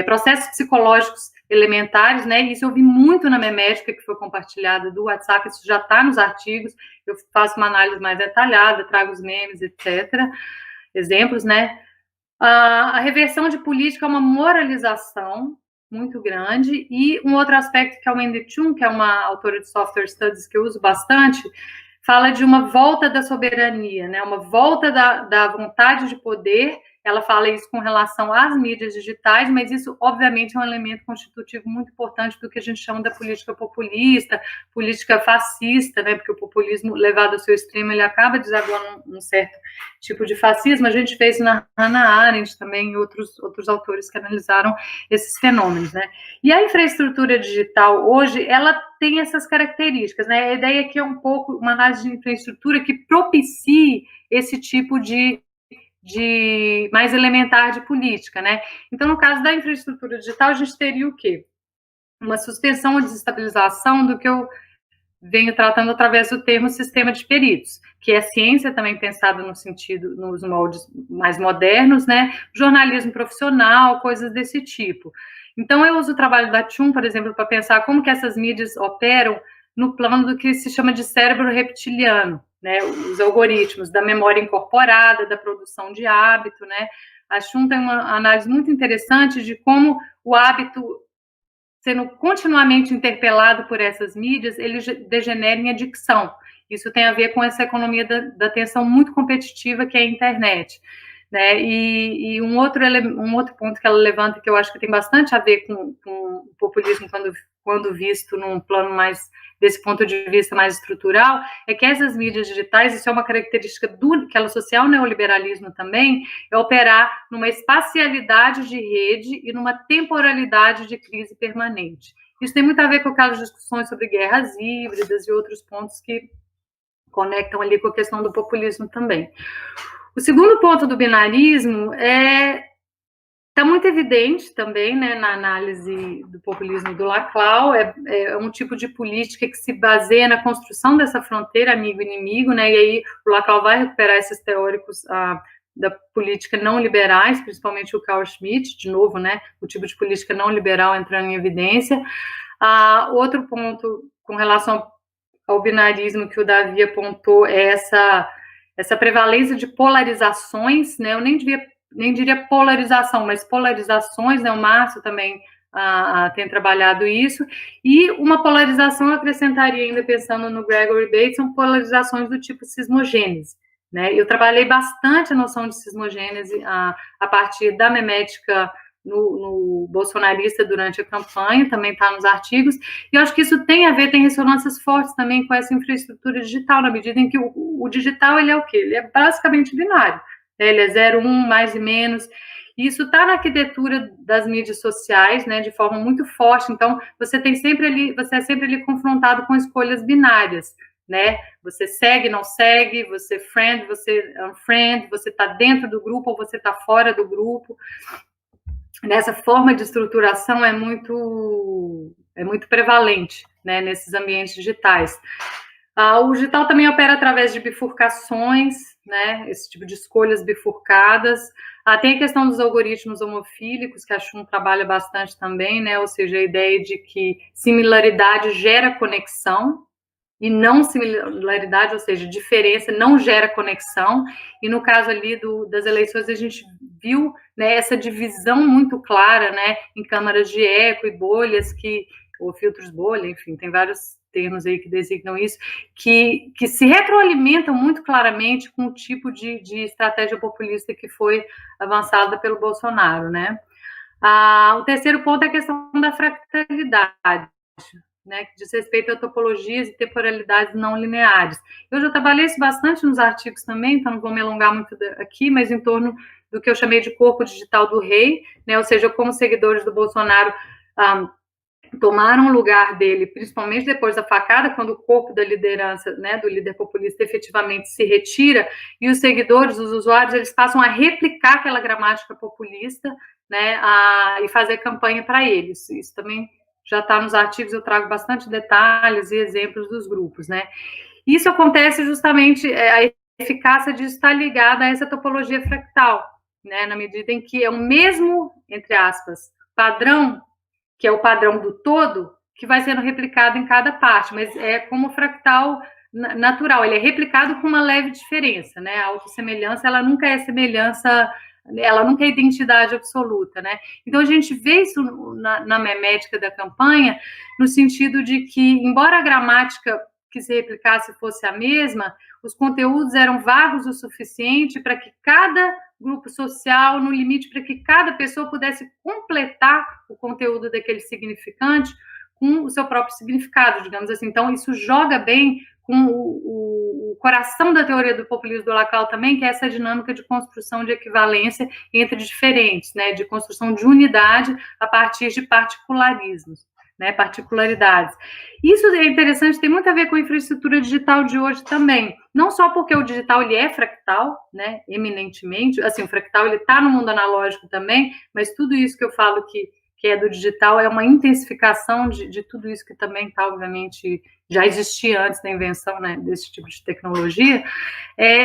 processos psicológicos elementares, né, e isso eu vi muito na memética, que foi compartilhada do WhatsApp, isso já está nos artigos, eu faço uma análise mais detalhada, trago os memes, etc., exemplos, né. A reversão de política é uma moralização muito grande, e um outro aspecto que é o Wendy Chun, que é uma autora de software studies que eu uso bastante, fala de uma volta da soberania, né? Uma volta da vontade de poder. Ela fala isso com relação às mídias digitais, mas isso, obviamente, é um elemento constitutivo muito importante do que a gente chama da política populista, política fascista, né? Porque o populismo, levado ao seu extremo, ele acaba desaguando um certo tipo de fascismo. A gente fez na Hannah Arendt também, e outros autores que analisaram esses fenômenos, né? E a infraestrutura digital, hoje, ela tem essas características, né? A ideia aqui é um pouco uma análise de infraestrutura que propicie esse tipo de mais elementar de política, né? Então, no caso da infraestrutura digital, a gente teria o quê? Uma suspensão ou desestabilização do que eu venho tratando através do termo sistema de peritos, que é ciência também pensada no sentido, nos moldes mais modernos, né? Jornalismo profissional, coisas desse tipo. Então, eu uso o trabalho da Chun, por exemplo, para pensar como que essas mídias operam no plano do que se chama de cérebro reptiliano, né, os algoritmos da memória incorporada, da produção de hábito, né. A Chun tem uma análise muito interessante de como o hábito, sendo continuamente interpelado por essas mídias, ele degenera em adicção. Isso tem a ver com essa economia da atenção muito competitiva que é a internet, né. E um outro ponto que ela levanta, que eu acho que tem bastante a ver com o populismo quando visto num plano mais, desse ponto de vista mais estrutural, é que essas mídias digitais, isso é uma característica que ela associa ao neoliberalismo também, é operar numa espacialidade de rede e numa temporalidade de crise permanente. Isso tem muito a ver com aquelas discussões sobre guerras híbridas e outros pontos que conectam ali com a questão do populismo também. O segundo ponto do binarismo está muito evidente também, né, na análise do populismo do Laclau, é um tipo de política que se baseia na construção dessa fronteira amigo-inimigo, né, e aí o Laclau vai recuperar esses teóricos da política não liberais, principalmente o Carl Schmitt, de novo, né, o tipo de política não liberal entrando em evidência. Outro ponto com relação ao binarismo que o Davi apontou é essa prevalência de polarizações, né? Eu nem diria polarização, mas polarizações, né? O Márcio também tem trabalhado isso, e uma polarização, eu acrescentaria ainda, pensando no Gregory Bateson, são polarizações do tipo cismogênese, né? Eu trabalhei bastante a noção de cismogênese a partir da memética no bolsonarista durante a campanha, também está nos artigos, e eu acho que isso tem ressonâncias fortes também com essa infraestrutura digital, na medida em que o digital, ele é o quê? Ele é basicamente binário, né? Ele é 0, 1, mais e menos. Isso está na arquitetura das mídias sociais, né, de forma muito forte. Então, você é sempre ali confrontado com escolhas binárias, né? Você segue, não segue, você friend, você unfriend, você está dentro do grupo ou você está fora do grupo. Nessa forma de estruturação é muito prevalente, né, nesses ambientes digitais. O digital também opera através de bifurcações, né, esse tipo de escolhas bifurcadas. Tem a questão dos algoritmos homofílicos, que a Shum trabalha bastante também, né, ou seja, a ideia de que similaridade gera conexão, e não similaridade, ou seja, diferença não gera conexão, e no caso ali das eleições a gente viu, né, essa divisão muito clara, né, em câmaras de eco e bolhas, ou filtros bolha, enfim, tem vários termos aí que designam isso, que se retroalimentam muito claramente com o tipo de estratégia populista que foi avançada pelo Bolsonaro, né. O terceiro ponto é a questão da fractalidade, né, que diz respeito a topologias e temporalidades não lineares. Eu já trabalhei isso bastante nos artigos também, então não vou me alongar muito aqui, mas em torno do que eu chamei de corpo digital do rei, né, ou seja, como seguidores do Bolsonaro tomaram o lugar dele, principalmente depois da facada, quando o corpo da liderança, né, do líder populista efetivamente se retira, e os seguidores, os usuários, eles passam a replicar aquela gramática populista, né, e fazer campanha para eles. Isso também já está nos artigos, eu trago bastante detalhes e exemplos dos grupos, né. Isso acontece justamente, a eficácia disso está ligada a essa topologia fractal, né, na medida em que é o mesmo, entre aspas, padrão, que é o padrão do todo, que vai sendo replicado em cada parte, mas é como fractal natural, ele é replicado com uma leve diferença, né, a autossemelhança, ela nunca é semelhança, ela nunca é identidade absoluta, né? Então a gente vê isso na memética da campanha, no sentido de que, embora a gramática que se replicasse fosse a mesma, os conteúdos eram vagos o suficiente para que cada grupo social, no limite, para que cada pessoa pudesse completar o conteúdo daquele significante com o seu próprio significado, digamos assim. Então isso joga bem com o coração da teoria do populismo do Lacan também, que é essa dinâmica de construção de equivalência entre diferentes, né, de construção de unidade a partir de particularismos, né, particularidades. Isso é interessante, tem muito a ver com a infraestrutura digital de hoje também, não só porque o digital ele é fractal, né, eminentemente, assim, o fractal ele está no mundo analógico também, mas tudo isso que eu falo que é do digital é uma intensificação de tudo isso que também está, obviamente, já existia antes da invenção, né, desse tipo de tecnologia,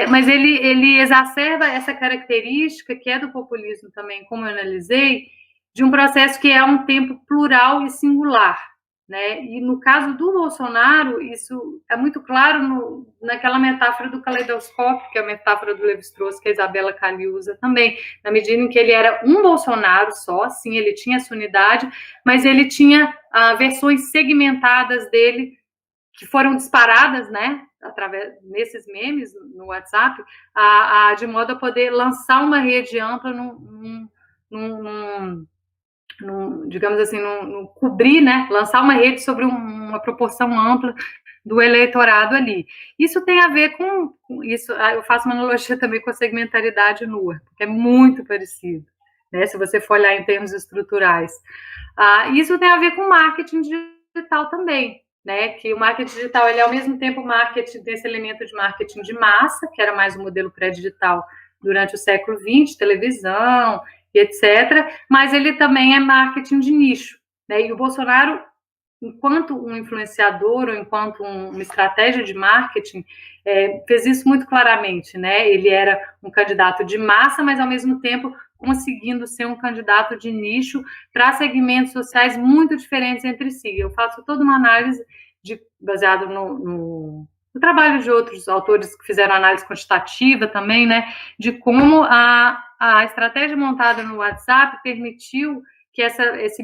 mas ele exacerba essa característica que é do populismo também, como eu analisei, de um processo que é um tempo plural e singular, né? E no caso do Bolsonaro, isso é muito claro naquela metáfora do caleidoscópio, que é a metáfora do Levi-Strauss, que a Isabella Calli usa também, na medida em que ele era um Bolsonaro só, sim, ele tinha essa unidade, mas ele tinha versões segmentadas dele, que foram disparadas, né, nesses memes no WhatsApp, de modo a poder lançar uma rede ampla digamos assim, cobrir, né, lançar uma rede sobre uma proporção ampla do eleitorado ali. Isso tem a ver com isso, eu faço uma analogia também com a segmentaridade nua, porque é muito parecido, né, se você for olhar em termos estruturais. Isso tem a ver com marketing digital também, né, que o marketing digital, ele é ao mesmo tempo marketing desse elemento de marketing de massa, que era mais o modelo pré-digital durante o século XX, televisão, e etc., mas ele também é marketing de nicho, né? E o Bolsonaro, enquanto um influenciador ou enquanto uma estratégia de marketing, fez isso muito claramente, né? Ele era um candidato de massa, mas ao mesmo tempo conseguindo ser um candidato de nicho para segmentos sociais muito diferentes entre si. Eu faço toda uma análise baseada o trabalho de outros autores que fizeram análise quantitativa também, né, de como a estratégia montada no WhatsApp permitiu que esse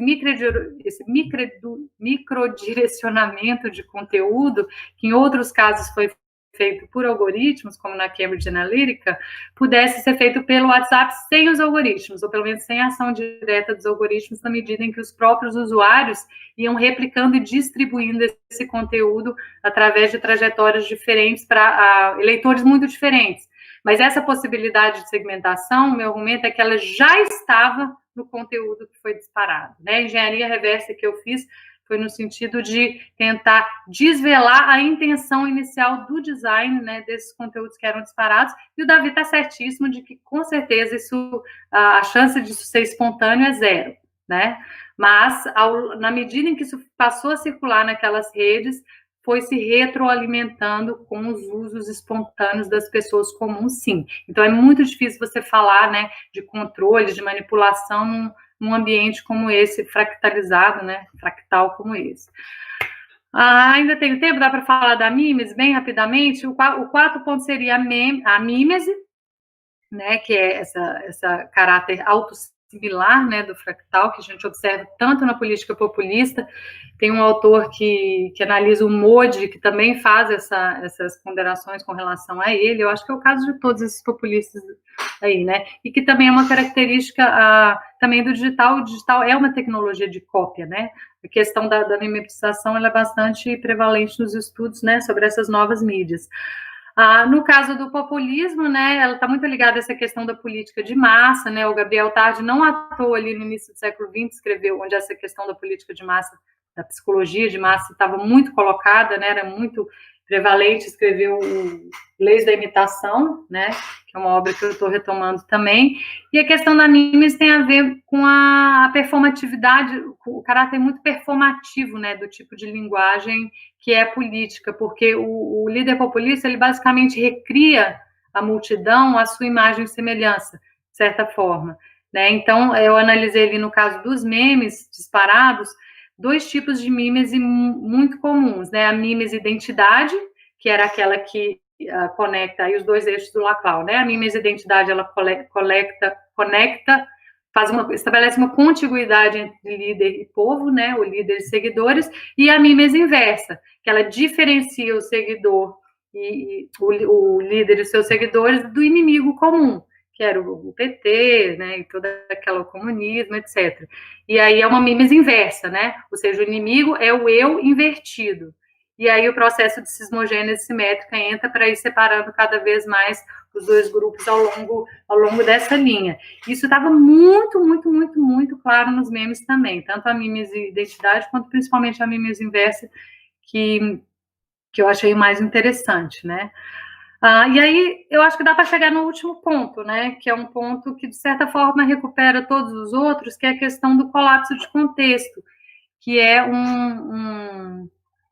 microdirecionamento de conteúdo, que em outros casos foi feito por algoritmos, como na Cambridge Analytica, pudesse ser feito pelo WhatsApp sem os algoritmos, ou pelo menos sem a ação direta dos algoritmos, na medida em que os próprios usuários iam replicando e distribuindo esse conteúdo através de trajetórias diferentes para eleitores muito diferentes. Mas essa possibilidade de segmentação, meu argumento é que ela já estava no conteúdo que foi disparado, né? A engenharia reversa que eu fiz foi no sentido de tentar desvelar a intenção inicial do design, né, desses conteúdos que eram disparados, e o Davi está certíssimo de que, com certeza, a chance disso ser espontâneo é zero, né? Mas, na medida em que isso passou a circular naquelas redes, foi se retroalimentando com os usos espontâneos das pessoas comuns, sim. Então, é muito difícil você falar, né, de controle, de manipulação num ambiente como esse, fractalizado, né, fractal como esse. Ainda tenho tempo, dá para falar da mímese bem rapidamente? O quarto ponto seria a mímese, né, que é essa caráter autossimilar, né, do fractal, que a gente observa tanto na política populista. Tem um autor que analisa o Modi, que também faz essas ponderações com relação a ele. Eu acho que é o caso de todos esses populistas aí, né? E que também é uma característica também do digital. O digital é uma tecnologia de cópia, né? A questão da mimetização ela é bastante prevalente nos estudos, né, sobre essas novas mídias. No caso do populismo, né, ela está muito ligada a essa questão da política de massa, né? O Gabriel Tarde, não à toa, ali no início do século XX, escreveu onde essa questão da política de massa, da psicologia de massa, estava muito colocada, né? Era muito prevalente. Escreveu Leis da Imitação, né, que é uma obra que eu estou retomando também. E a questão da mímese tem a ver com a performatividade, o caráter muito performativo, né, do tipo de linguagem que é a política, porque o líder populista, ele basicamente recria a multidão à sua imagem e semelhança, de certa forma, né? Então, eu analisei ali no caso dos memes disparados, dois tipos de mímese muito comuns, né? A mímese identidade, que era aquela que conecta aí os dois eixos do Lacan, né? A mímese identidade, ela conecta, estabelece uma contiguidade entre líder e povo, né? O líder e seguidores, e a mímese inversa, que ela diferencia o seguidor e o líder e os seus seguidores do inimigo comum, que era o PT, né, e todo aquele comunismo, etc. E aí é uma mímese inversa, né? Ou seja, o inimigo é o eu invertido. E aí o processo de cismogênese simétrica entra para ir separando cada vez mais os dois grupos ao longo dessa linha. Isso estava muito, muito, muito, muito claro nos memes também, tanto a mímese identidade quanto principalmente a mímese inversa, que eu achei mais interessante, né? E aí eu acho que dá para chegar no último ponto, né? Que é um ponto que, de certa forma, recupera todos os outros, que é a questão do colapso de contexto, que é um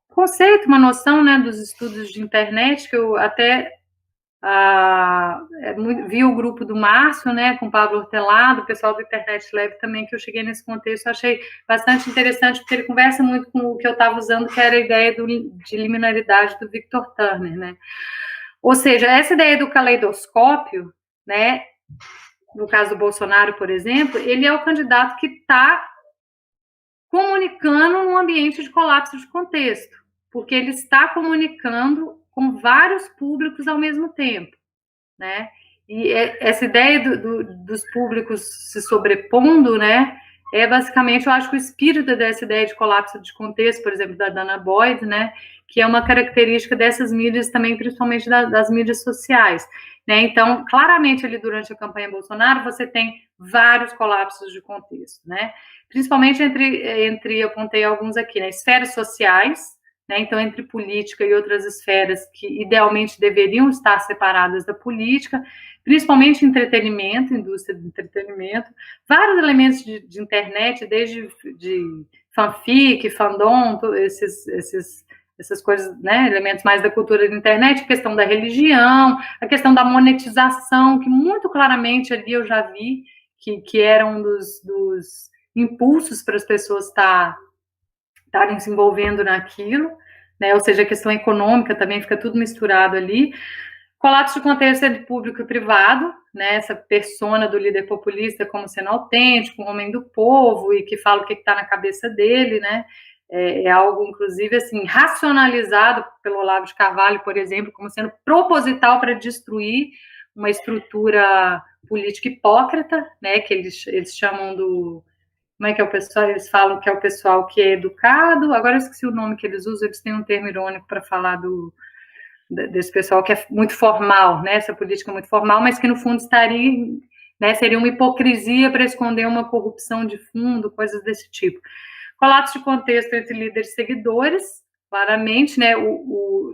conceito, uma noção, né, dos estudos de internet, que eu até vi o grupo do Márcio, né, com o Pablo Hortelado, o pessoal do Internet Lab também, que eu cheguei nesse contexto, achei bastante interessante, porque ele conversa muito com o que eu estava usando, que era a ideia de liminaridade do Victor Turner, né? Ou seja, essa ideia do caleidoscópio, né, no caso do Bolsonaro, por exemplo, ele é o candidato que está comunicando num ambiente de colapso de contexto, porque ele está comunicando com vários públicos ao mesmo tempo, né? E essa ideia dos públicos se sobrepondo, né, é basicamente, eu acho que o espírito dessa ideia de colapso de contexto, por exemplo, da Dana Boyd, né, que é uma característica dessas mídias também, principalmente das mídias sociais, né? Então, claramente ali durante a campanha Bolsonaro, você tem vários colapsos de contexto, né? Principalmente entre eu apontei alguns aqui, né, esferas sociais, né? Então, entre política e outras esferas que idealmente deveriam estar separadas da política, principalmente entretenimento, indústria de entretenimento, vários elementos de internet, desde de fanfic, fandom, essas coisas, né, elementos mais da cultura da internet, a questão da religião, a questão da monetização, que muito claramente ali eu já vi que era um dos impulsos para as pessoas estarem se envolvendo naquilo, né? Ou seja, a questão econômica também fica tudo misturado ali. Colapso de contexto entre público e privado, né? Essa persona do líder populista como sendo autêntico, um homem do povo e que fala o que está na cabeça dele, né? É algo, inclusive, assim, racionalizado pelo Olavo de Carvalho, por exemplo, como sendo proposital para destruir uma estrutura política hipócrita, né? Que eles chamam do... Como é que é o pessoal? Eles falam que é o pessoal que é educado. Agora eu esqueci o nome que eles usam, eles têm um termo irônico para falar desse pessoal que é muito formal, né? Essa política muito formal, mas que no fundo estaria, né? Seria uma hipocrisia para esconder uma corrupção de fundo, coisas desse tipo. Colapso de contexto entre líderes e seguidores, claramente, né?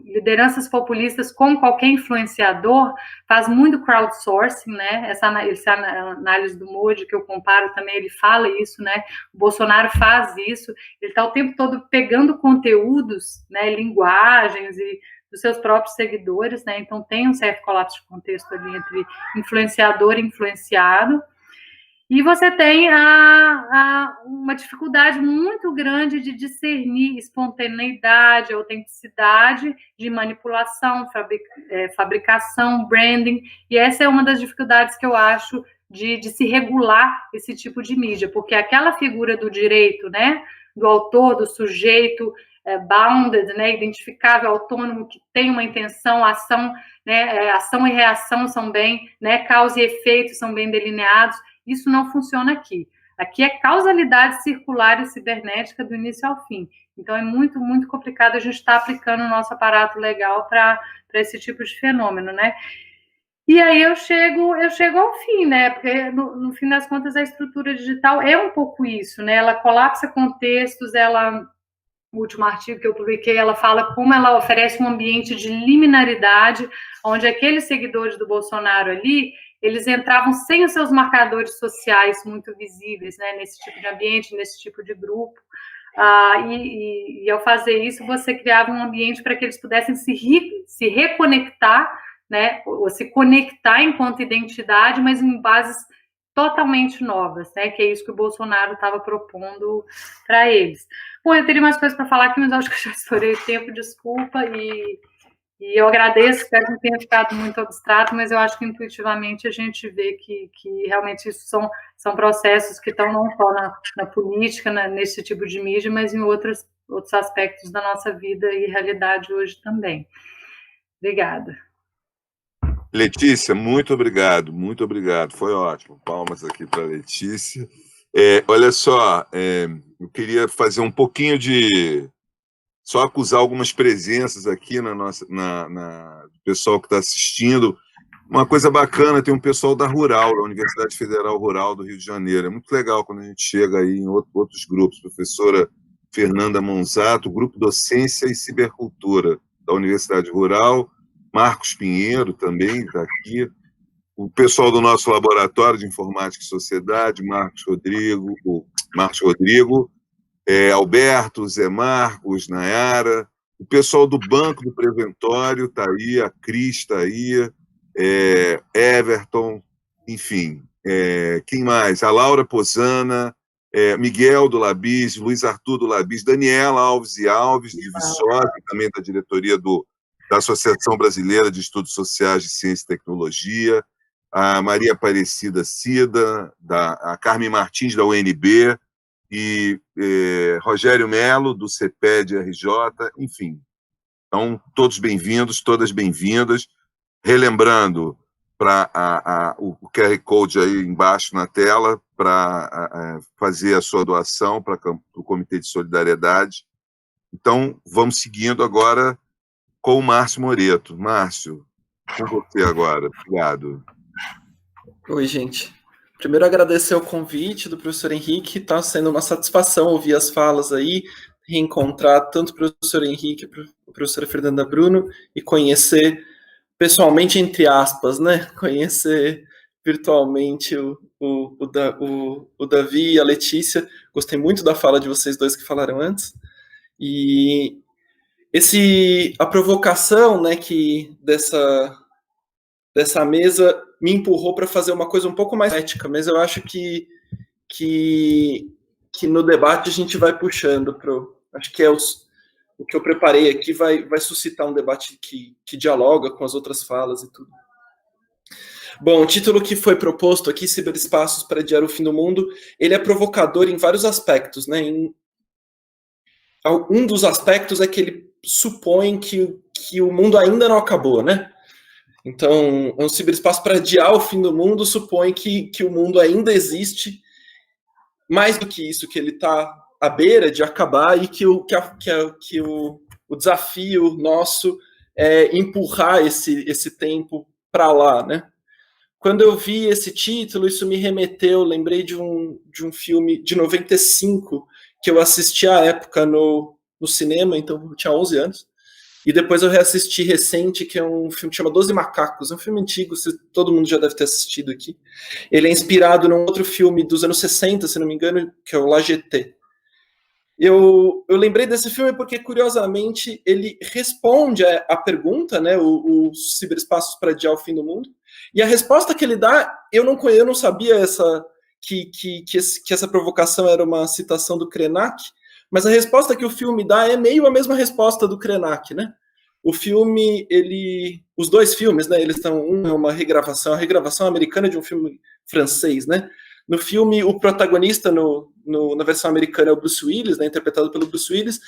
Lideranças populistas, como qualquer influenciador, faz muito crowdsourcing, né? Essa análise do Modi que eu comparo também, ele fala isso, né? O Bolsonaro faz isso, ele está o tempo todo pegando conteúdos, né? Linguagens e dos seus próprios seguidores, né? Então tem um certo colapso de contexto ali entre influenciador e influenciado. E você tem uma dificuldade muito grande de discernir espontaneidade, autenticidade, de manipulação, fabricação, branding, e essa é uma das dificuldades que eu acho de se regular esse tipo de mídia, porque aquela figura do direito, né, do autor, do sujeito, bounded, né, identificável, autônomo, que tem uma intenção, ação, né, ação e reação são bem, né, causa e efeito são bem delineados. Isso não funciona aqui. Aqui é causalidade circular e cibernética do início ao fim. Então, é muito, muito complicado a gente estar aplicando o nosso aparato legal para esse tipo de fenômeno, né? E aí eu chego ao fim, né? Porque, no fim das contas, a estrutura digital é um pouco isso, né? Ela colapsa contextos, o último artigo que eu publiquei, ela fala como ela oferece um ambiente de liminaridade, onde aqueles seguidores do Bolsonaro ali, eles entravam sem os seus marcadores sociais muito visíveis, né, nesse tipo de ambiente, nesse tipo de grupo. E ao fazer isso, você criava um ambiente para que eles pudessem se reconectar, né, ou se conectar enquanto identidade, mas em bases totalmente novas, né, que é isso que o Bolsonaro estava propondo para eles. Bom, eu teria mais coisas para falar aqui, mas acho que eu já estourei o tempo, desculpa, e eu agradeço, espero que não tenha ficado muito abstrato, mas eu acho que intuitivamente a gente vê que realmente isso são processos que estão não só na política, nesse tipo de mídia, mas em outros aspectos da nossa vida e realidade hoje também. Obrigada. Letícia, muito obrigado, foi ótimo. Palmas aqui para a Letícia. Olha só, eu queria fazer um pouquinho só acusar algumas presenças aqui do pessoal que está assistindo. Uma coisa bacana, tem um pessoal da Rural, da Universidade Federal Rural do Rio de Janeiro. É muito legal quando a gente chega aí em outros grupos. Professora Fernanda Monzato, Grupo Docência e Cibercultura da Universidade Rural. Marcos Pinheiro também está aqui. O pessoal do nosso Laboratório de Informática e Sociedade, Marcos Rodrigo, Alberto, Zé Marcos, Nayara, o pessoal do Banco do Preventório está aí, a Cris está aí, Everton, enfim, quem mais? A Laura Posana, Miguel do Labis, Luiz Arthur do Labis, Daniela Alves e Alves, de Viçosa, também da diretoria da Associação Brasileira de Estudos Sociais de Ciência e Tecnologia, a Maria Aparecida Cida, a Carmen Martins, da UNB, e Rogério Melo, do CEPED RJ, enfim. Então, todos bem-vindos, todas bem-vindas. Relembrando o QR Code aí embaixo na tela para fazer a sua doação para o Comitê de Solidariedade. Então, vamos seguindo agora com o Márcio Moreto. Márcio, com você agora. Obrigado. Oi, gente. Primeiro, agradecer o convite do professor Henrique, está sendo uma satisfação ouvir as falas aí, reencontrar tanto o professor Henrique quanto a professora Fernanda Bruno e conhecer pessoalmente, entre aspas, né? Conhecer virtualmente o Davi e a Letícia. Gostei muito da fala de vocês dois que falaram antes. E a provocação, né, que dessa mesa me empurrou para fazer uma coisa um pouco mais ética, mas eu acho que no debate a gente vai puxando acho que o que eu preparei aqui vai suscitar um debate que dialoga com as outras falas e tudo. Bom, o título que foi proposto aqui, Ciberespaços para Adiar o Fim do Mundo, ele é provocador em vários aspectos, né? Um dos aspectos é que ele supõe que o mundo ainda não acabou, né? Então, um ciberespaço para adiar o fim do mundo supõe que o mundo ainda existe, mais do que isso, que ele está à beira de acabar e que o desafio nosso é empurrar esse tempo para lá, né? Quando eu vi esse título, isso me remeteu, lembrei de um filme de 95, que eu assisti à época no cinema, então eu tinha 11 anos, e depois eu reassisti recente, que é um filme que chama 12 Macacos, é um filme antigo, todo mundo já deve ter assistido aqui. Ele é inspirado num outro filme dos anos 60, se não me engano, que é o La Jetée. Eu lembrei desse filme porque, curiosamente, ele responde a pergunta, né, os ciberespaços para adiar o fim do mundo, e a resposta que ele dá, eu não sabia que essa provocação era uma citação do Krenak, mas a resposta que o filme dá é meio a mesma resposta do Krenak, né? O filme, os dois filmes, né, eles estão, um é uma regravação, a regravação americana de um filme francês, né? No filme, o protagonista, na versão americana, é o Bruce Willis, né, interpretado pelo Bruce Willis.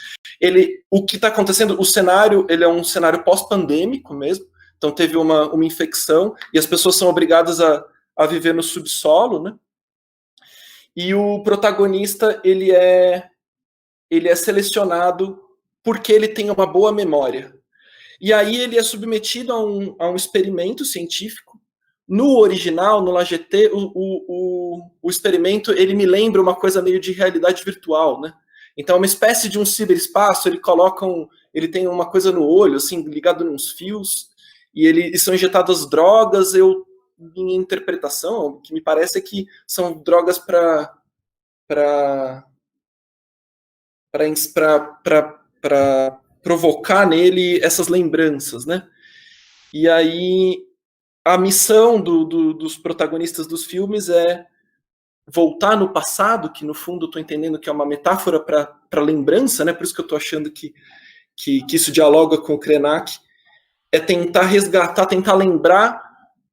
O que está acontecendo, o cenário, ele é um cenário pós-pandêmico mesmo, então teve uma infecção, e as pessoas são obrigadas a viver no subsolo, né? E o protagonista, ele é selecionado porque ele tem uma boa memória. E aí ele é submetido a um experimento científico. No original, no La Jetée, o experimento, ele me lembra uma coisa meio de realidade virtual, né? Então, é uma espécie de um ciberespaço, ele tem uma coisa no olho, assim, ligado nos fios, e são injetadas drogas, minha interpretação, o que me parece é que são drogas para provocar nele essas lembranças, né? E aí a missão dos protagonistas dos filmes é voltar no passado, que no fundo estou entendendo que é uma metáfora para lembrança, né? Por isso que eu estou achando que isso dialoga com o Krenak, é tentar resgatar, tentar lembrar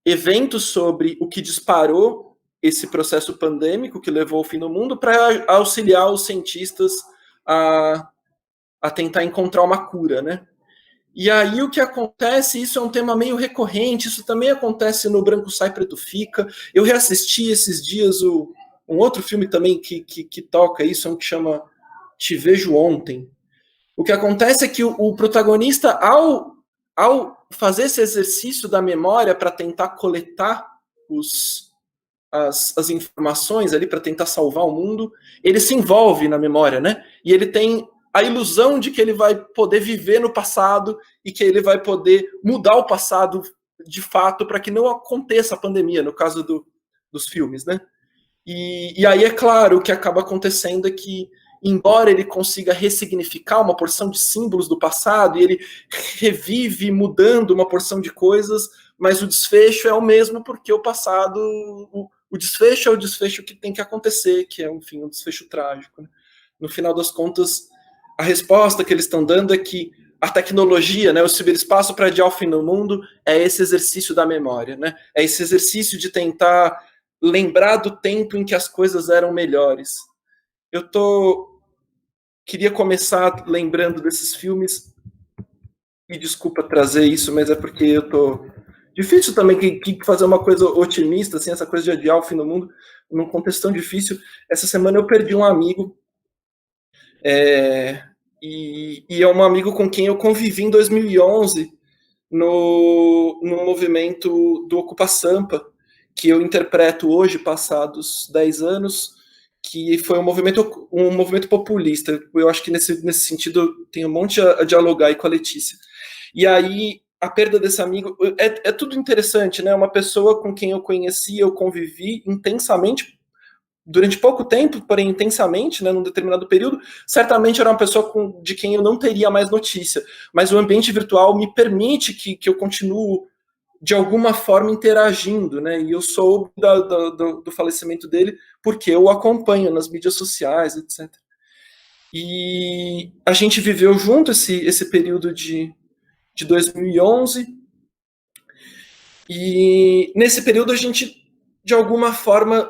eventos sobre o que disparou esse processo pandêmico que levou ao fim do mundo, para auxiliar os cientistas a tentar encontrar uma cura, né? E aí o que acontece, isso é um tema meio recorrente, isso também acontece no Branco Sai, Preto Fica. Eu reassisti esses dias um outro filme também que toca isso, é um que chama Te Vejo Ontem. O que acontece é que o protagonista, ao fazer esse exercício da memória para tentar coletar as informações ali, para tentar salvar o mundo, ele se envolve na memória, né? E ele tem a ilusão de que ele vai poder viver no passado e que ele vai poder mudar o passado de fato para que não aconteça a pandemia, no caso dos filmes, né? E aí, é claro, o que acaba acontecendo é que, embora ele consiga ressignificar uma porção de símbolos do passado, e ele revive mudando uma porção de coisas, mas o desfecho é o mesmo, porque o passado, o desfecho é o desfecho que tem que acontecer, que é, enfim, um desfecho trágico, né? No final das contas, a resposta que eles estão dando é que a tecnologia, né, o ciberespaço para adiar o fim do mundo, é esse exercício da memória, né? É esse exercício de tentar lembrar do tempo em que as coisas eram melhores. Queria começar lembrando desses filmes, e desculpa trazer isso, mas é porque eu tô... Difícil também que fazer uma coisa otimista, assim, essa coisa de adiar o fim do mundo, num contexto tão difícil. Essa semana eu perdi um amigo, e é um amigo com quem eu convivi em 2011 no movimento do Ocupa Sampa, que eu interpreto hoje, passados 10 anos, que foi um movimento populista. Eu acho que nesse sentido tem um monte a dialogar aí com a Letícia. E aí, a perda desse amigo, é tudo interessante, né? Uma pessoa com quem eu conheci, eu convivi intensamente, durante pouco tempo, porém intensamente, né, num determinado período. Certamente era uma pessoa de quem eu não teria mais notícia, mas o ambiente virtual me permite que eu continue de alguma forma interagindo, né? E eu soube do falecimento dele porque eu o acompanho nas mídias sociais, etc. E a gente viveu junto esse período de 2011, e nesse período a gente, de alguma forma,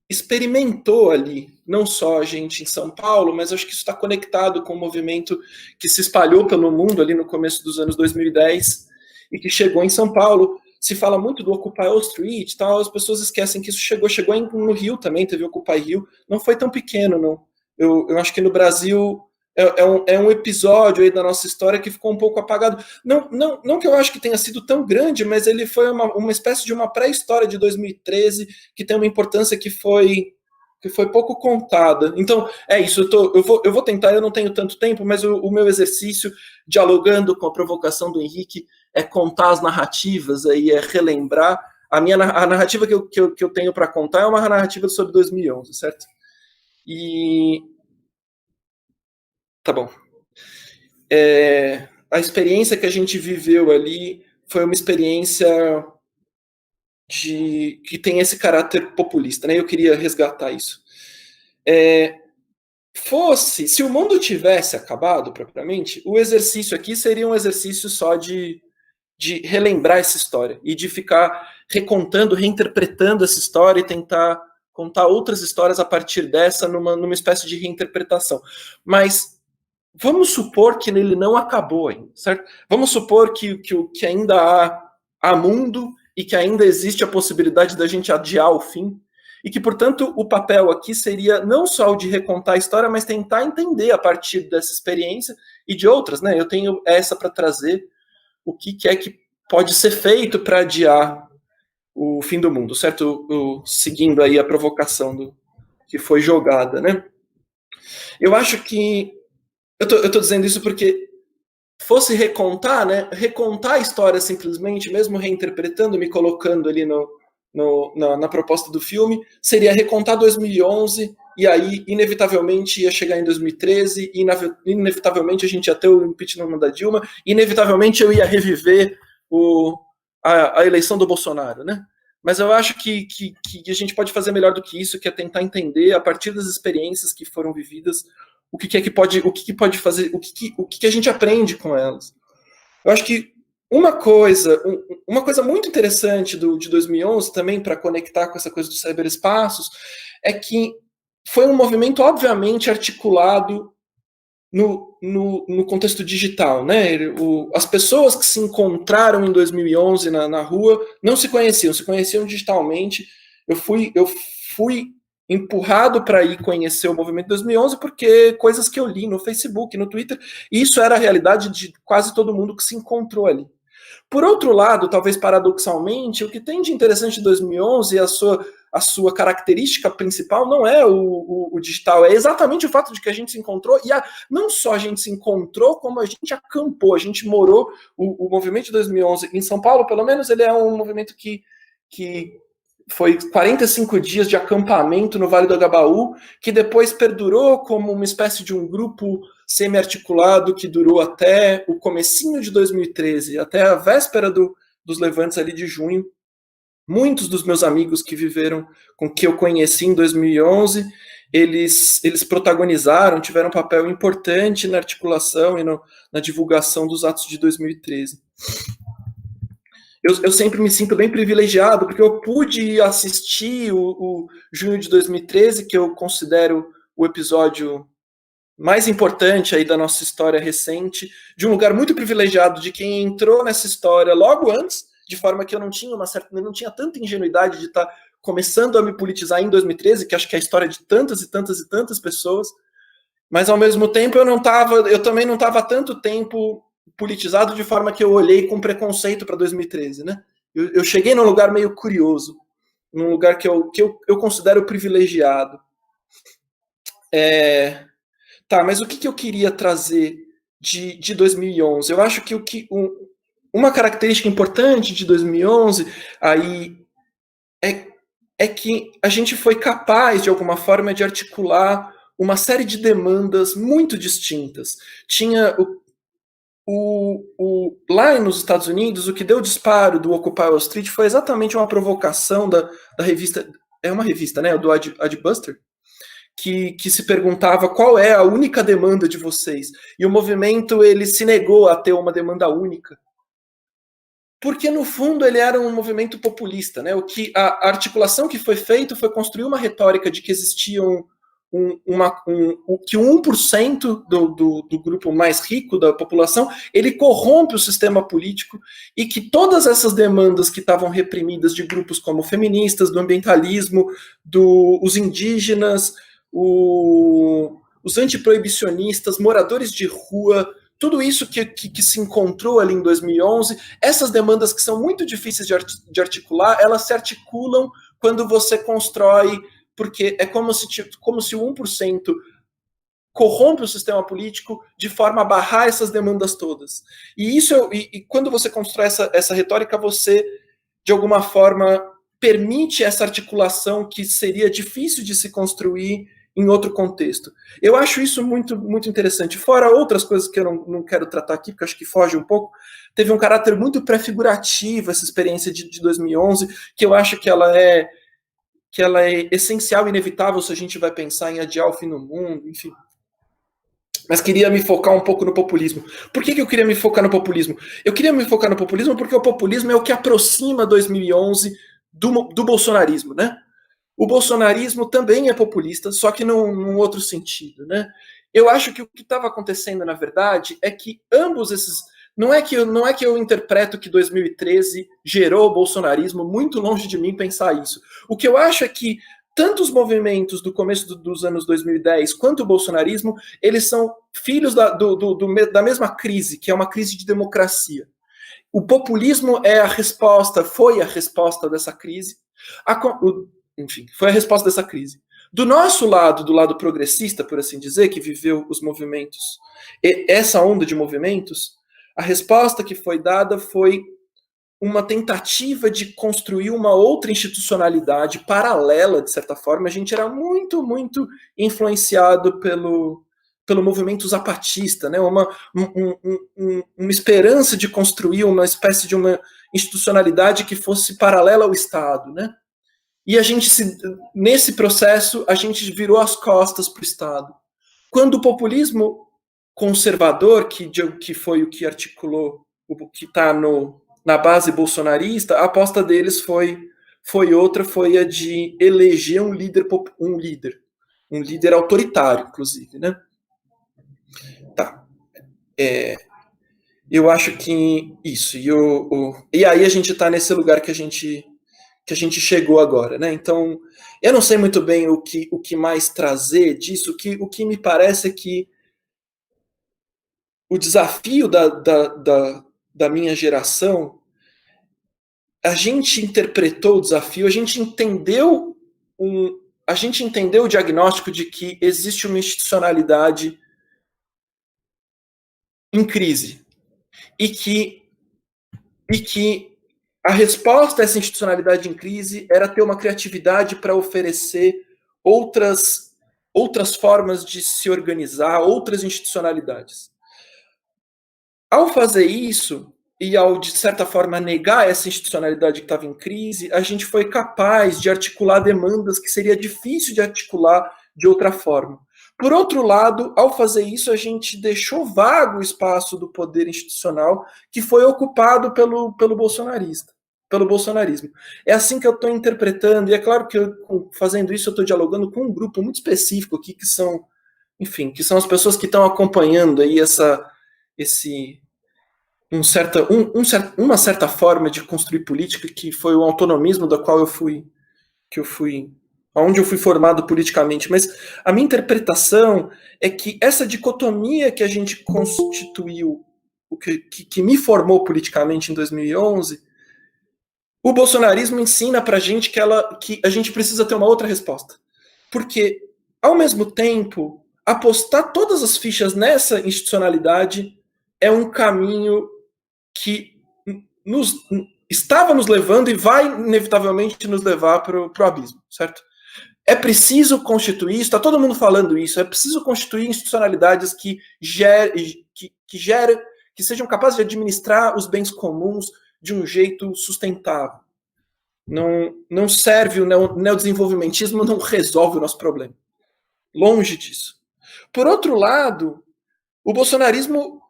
experimentou ali, não só a gente em São Paulo, mas acho que isso está conectado com o movimento que se espalhou pelo mundo ali no começo dos anos 2010 e que chegou em São Paulo. Se fala muito do Occupy Wall Street, tal, as pessoas esquecem que isso chegou no Rio também, teve o Occupy Rio, não foi tão pequeno, não. Eu acho que no Brasil é um episódio aí da nossa história que ficou um pouco apagado. Não que eu acho que tenha sido tão grande, mas ele foi uma espécie de uma pré-história de 2013 que tem uma importância que foi pouco contada. Então, é isso, eu vou tentar, eu não tenho tanto tempo, mas o meu exercício, dialogando com a provocação do Henrique, é contar as narrativas, aí é relembrar. A narrativa que eu tenho para contar é uma narrativa sobre 2011, certo? E... Tá bom. A experiência que a gente viveu ali foi uma experiência que tem esse caráter populista, né? Eu queria resgatar isso. Se o mundo tivesse acabado propriamente, o exercício aqui seria um exercício só de relembrar essa história e de ficar recontando, reinterpretando essa história e tentar contar outras histórias a partir dessa numa espécie de reinterpretação. Mas vamos supor que ele não acabou ainda, certo? Vamos supor que ainda há mundo e que ainda existe a possibilidade da gente adiar o fim e que, portanto, o papel aqui seria não só o de recontar a história, mas tentar entender a partir dessa experiência e de outras, né? Eu tenho essa para trazer o que é que pode ser feito para adiar o fim do mundo, certo? Seguindo aí a provocação que foi jogada, né? Eu acho que eu tô dizendo isso porque fosse recontar, né? Recontar a história simplesmente, mesmo reinterpretando, me colocando ali na proposta do filme, seria recontar 2011 e aí inevitavelmente ia chegar em 2013 e inevitavelmente a gente ia ter o impeachment da Dilma, inevitavelmente eu ia reviver a eleição do Bolsonaro, né? Mas eu acho que a gente pode fazer melhor do que isso, que é tentar entender a partir das experiências que foram vividas o que pode fazer, o que a gente aprende com elas. Eu acho que uma coisa muito interessante de 2011 também, para conectar com essa coisa dos cyberespaços, é que foi um movimento obviamente articulado no contexto digital, né? As pessoas que se encontraram em 2011 na rua não se conheciam digitalmente. Eu fui empurrado para ir conhecer o movimento de 2011 porque coisas que eu li no Facebook, no Twitter, e isso era a realidade de quase todo mundo que se encontrou ali. Por outro lado, talvez paradoxalmente, o que tem de interessante em 2011 e a sua característica principal não é o digital, é exatamente o fato de que a gente se encontrou, e não só a gente se encontrou, como a gente acampou, a gente morou. O movimento de 2011 em São Paulo, pelo menos, ele é um movimento que foi 45 dias de acampamento no Vale do Agabaú, que depois perdurou como uma espécie de um grupo semi-articulado que durou até o comecinho de 2013, até a véspera dos levantes ali de junho. Muitos dos meus amigos que viveram, com que eu conheci em 2011, eles protagonizaram, tiveram um papel importante na articulação e na divulgação dos atos de 2013. Eu sempre me sinto bem privilegiado, porque eu pude assistir o junho de 2013, que eu considero o episódio mais importante aí da nossa história recente, de um lugar muito privilegiado, de quem entrou nessa história logo antes, de forma que eu não tinha tanta ingenuidade de estar começando a me politizar em 2013, que acho que é a história de tantas e tantas e tantas pessoas, mas ao mesmo tempo eu também não estava há tanto tempo politizado, de forma que eu olhei com preconceito para 2013, né? Eu cheguei num lugar meio curioso, num lugar que eu considero privilegiado. Tá, mas o que eu queria trazer de 2011? Eu acho que uma característica importante de 2011 aí é que a gente foi capaz, de alguma forma, de articular uma série de demandas muito distintas. Tinha lá nos Estados Unidos, o que deu disparo do Occupy Wall Street foi exatamente uma provocação da revista, é uma revista, né, do Adbuster, que se perguntava qual é a única demanda de vocês. E o movimento ele se negou a ter uma demanda única. Porque, no fundo, ele era um movimento populista. Né? A articulação que foi feita foi construir uma retórica de que existiam que o 1% do grupo mais rico da população, ele corrompe o sistema político e que todas essas demandas que estavam reprimidas de grupos como feministas, do ambientalismo, os indígenas, os antiproibicionistas, moradores de rua, tudo isso que se encontrou ali em 2011, essas demandas que são muito difíceis de articular, elas se articulam quando você constrói, porque é como se o 1% corrompe o sistema político de forma a barrar essas demandas todas. E quando você constrói essa retórica, você, de alguma forma, permite essa articulação que seria difícil de se construir em outro contexto. Eu acho isso muito, muito interessante. Fora outras coisas que eu não quero tratar aqui, porque acho que foge um pouco, teve um caráter muito pré-figurativo essa experiência de 2011, que eu acho que ela é essencial e inevitável se a gente vai pensar em adiar o fim do mundo, enfim. Mas queria me focar um pouco no populismo. Por que eu queria me focar no populismo? Eu queria me focar no populismo porque o populismo é o que aproxima 2011 do bolsonarismo, né? O bolsonarismo também é populista, só que num outro sentido, né? Eu acho que o que estava acontecendo, na verdade, é que ambos esses... Não é que eu interpreto que 2013 gerou o bolsonarismo, muito longe de mim pensar isso. O que eu acho é que tanto os movimentos do começo dos anos 2010 quanto o bolsonarismo, eles são filhos da mesma crise, que é uma crise de democracia. O populismo foi a resposta dessa crise. Enfim, foi a resposta dessa crise. Do nosso lado, do lado progressista, por assim dizer, que viveu os movimentos, essa onda de movimentos, a resposta que foi dada foi uma tentativa de construir uma outra institucionalidade paralela, de certa forma. A gente era muito, muito influenciado pelo movimento zapatista, né? Uma esperança de construir uma espécie de uma institucionalidade que fosse paralela ao Estado, né? E nesse processo, a gente virou as costas para o Estado. Quando o populismo conservador, que foi o que articulou, o que está na base bolsonarista, a aposta deles foi a de eleger um líder autoritário, inclusive, né? Tá. Eu acho que isso. E aí a gente está nesse lugar que a gente chegou agora, né? Então, eu não sei muito bem o que mais trazer disso. O que me parece é que o desafio da minha geração, a gente interpretou o desafio, a gente entendeu o diagnóstico de que existe uma institucionalidade em crise e que a resposta a essa institucionalidade em crise era ter uma criatividade para oferecer outras formas de se organizar, outras institucionalidades. Ao fazer isso, e ao, de certa forma, negar essa institucionalidade que estava em crise, a gente foi capaz de articular demandas que seria difícil de articular de outra forma. Por outro lado, ao fazer isso, a gente deixou vago o espaço do poder institucional que foi ocupado pelo bolsonarismo. É assim que eu estou interpretando, e é claro que fazendo isso eu estou dialogando com um grupo muito específico aqui, que são as pessoas que estão acompanhando aí uma certa forma de construir política, que foi o autonomismo da qual onde eu fui formado politicamente. Mas a minha interpretação é que essa dicotomia que a gente constituiu, que me formou politicamente em 2011, o bolsonarismo ensina pra gente que a gente precisa ter uma outra resposta. Porque, ao mesmo tempo, apostar todas as fichas nessa institucionalidade é um caminho que estava nos levando e vai inevitavelmente nos levar para o abismo, certo? É preciso constituir, está todo mundo falando isso, é preciso constituir institucionalidades que sejam capazes de administrar os bens comuns de um jeito sustentável. Não serve, o neodesenvolvimentismo não resolve o nosso problema. Longe disso. Por outro lado, o bolsonarismo,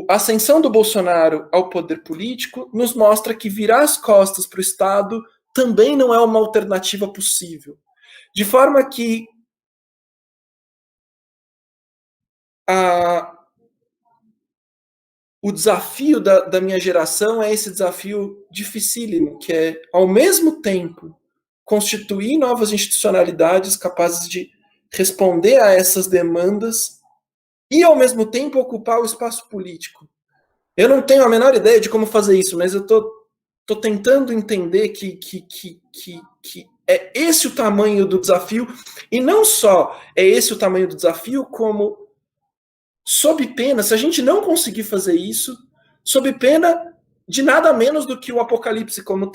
a ascensão do Bolsonaro ao poder político nos mostra que virar as costas para o Estado também não é uma alternativa possível. De forma que o desafio da minha geração é esse desafio dificílimo, que é, ao mesmo tempo, constituir novas institucionalidades capazes de responder a essas demandas e, ao mesmo tempo, ocupar o espaço político. Eu não tenho a menor ideia de como fazer isso, mas eu tô tentando entender que é esse o tamanho do desafio, e não só é esse o tamanho do desafio, como sob pena, se a gente não conseguir fazer isso, sob pena de nada menos do que o apocalipse, como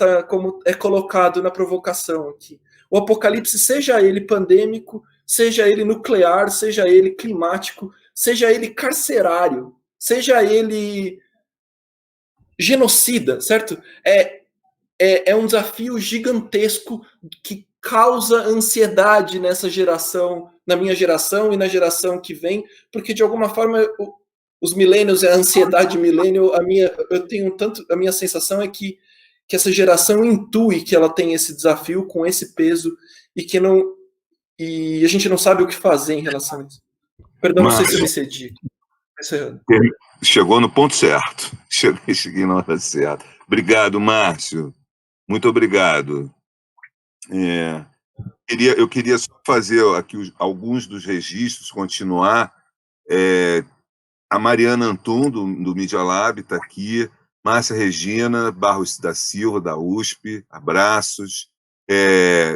é colocado na provocação aqui. O apocalipse, seja ele pandêmico, seja ele nuclear, seja ele climático, seja ele carcerário, seja ele genocida, certo? É um desafio gigantesco que causa ansiedade nessa geração, na minha geração e na geração que vem, porque de alguma forma os millennials, a ansiedade millennial, a minha sensação é que essa geração intui que ela tem esse desafio com esse peso e a gente não sabe o que fazer em relação a isso. Perdão, Márcio, não sei se eu me cedi. Chegou no ponto certo. Cheguei na hora certa. Obrigado, Márcio. Muito obrigado. Eu queria só fazer aqui alguns dos registros, continuar. A Mariana Antum, do Media Lab, está aqui. Márcia Regina Barros da Silva, da USP, abraços.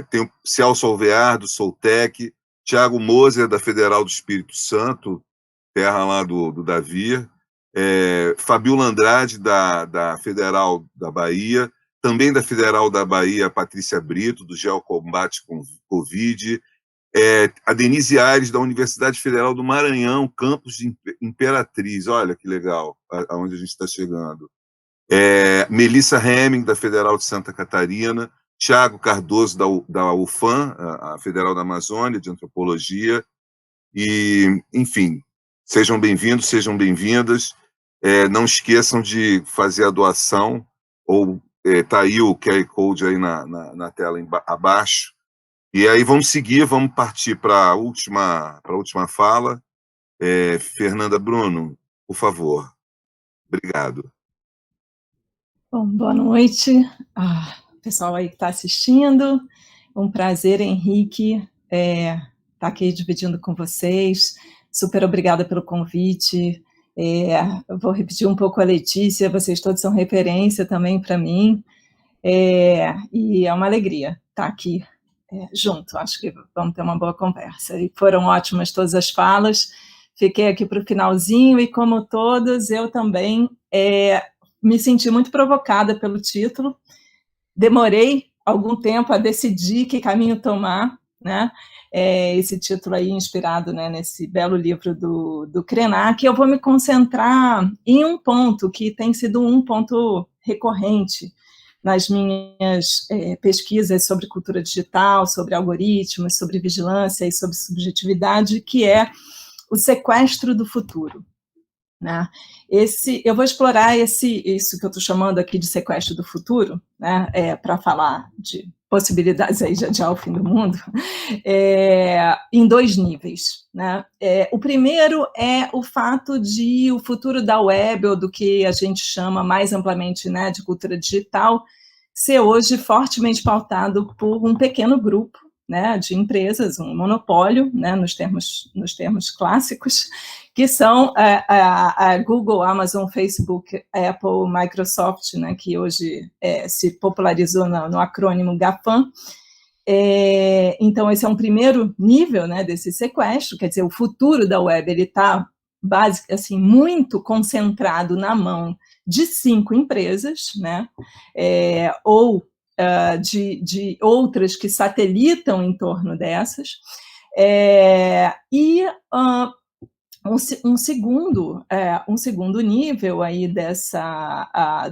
Tem o Celso Alvear, do Soltec. Tiago Moser, da Federal do Espírito Santo, terra lá do Davi. Fabiola Andrade, da Federal da Bahia. Também da Federal da Bahia, Patrícia Brito, do Geocombate com Covid. A Denise Aires, da Universidade Federal do Maranhão, campus de Imperatriz. Olha que legal, aonde a gente está chegando. Melissa Hemming, da Federal de Santa Catarina. Tiago Cardoso, da UFAM, a Federal da Amazônia, de Antropologia. E, enfim, sejam bem-vindos, sejam bem-vindas. Não esqueçam de fazer a doação, ou está aí o QR Code aí na tela abaixo. E aí vamos seguir, vamos partir para a última fala. Fernanda Bruno, por favor. Obrigado. Bom, boa noite, pessoal aí que está assistindo. Um prazer, Henrique, estar aqui dividindo com vocês. Super obrigada pelo convite. Eu vou repetir um pouco a Letícia, vocês todos são referência também para mim. E é uma alegria estar aqui junto. Acho que vamos ter uma boa conversa. E foram ótimas todas as falas. Fiquei aqui para o finalzinho e, como todos, eu também me senti muito provocada pelo título. Demorei algum tempo a decidir que caminho tomar, né? Esse título aí inspirado, né, nesse belo livro do Krenak. Eu vou me concentrar em um ponto que tem sido um ponto recorrente nas minhas pesquisas sobre cultura digital, sobre algoritmos, sobre vigilância e sobre subjetividade, que é o sequestro do futuro. Né? Eu vou explorar isso que eu estou chamando aqui de sequestro do futuro, né? Para falar de possibilidades aí de adiar o fim do mundo, em dois níveis. Né? O primeiro é o fato de o futuro da web, ou do que a gente chama mais amplamente, né, de cultura digital, ser hoje fortemente pautado por um pequeno grupo, né, de empresas, um monopólio, né, nos termos clássicos, que são a Google, Amazon, Facebook, Apple, Microsoft, né, que hoje se popularizou no acrônimo GAFAM. Então, esse é um primeiro nível, né, desse sequestro, quer dizer, o futuro da web está assim, muito concentrado na mão de 5 empresas, né, ou de outras que satelitam em torno dessas, e um segundo nível aí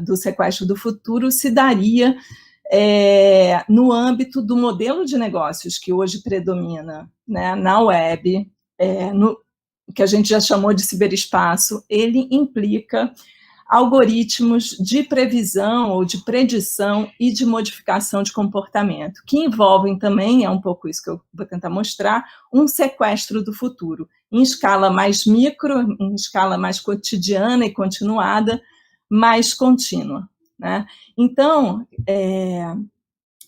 do sequestro do futuro se daria no âmbito do modelo de negócios que hoje predomina, né, na web, que a gente já chamou de ciberespaço, ele implica algoritmos de previsão ou de predição e de modificação de comportamento, que envolvem também, é um pouco isso que eu vou tentar mostrar, um sequestro do futuro, em escala mais micro, em escala mais cotidiana e continuada, mais contínua, né? Então,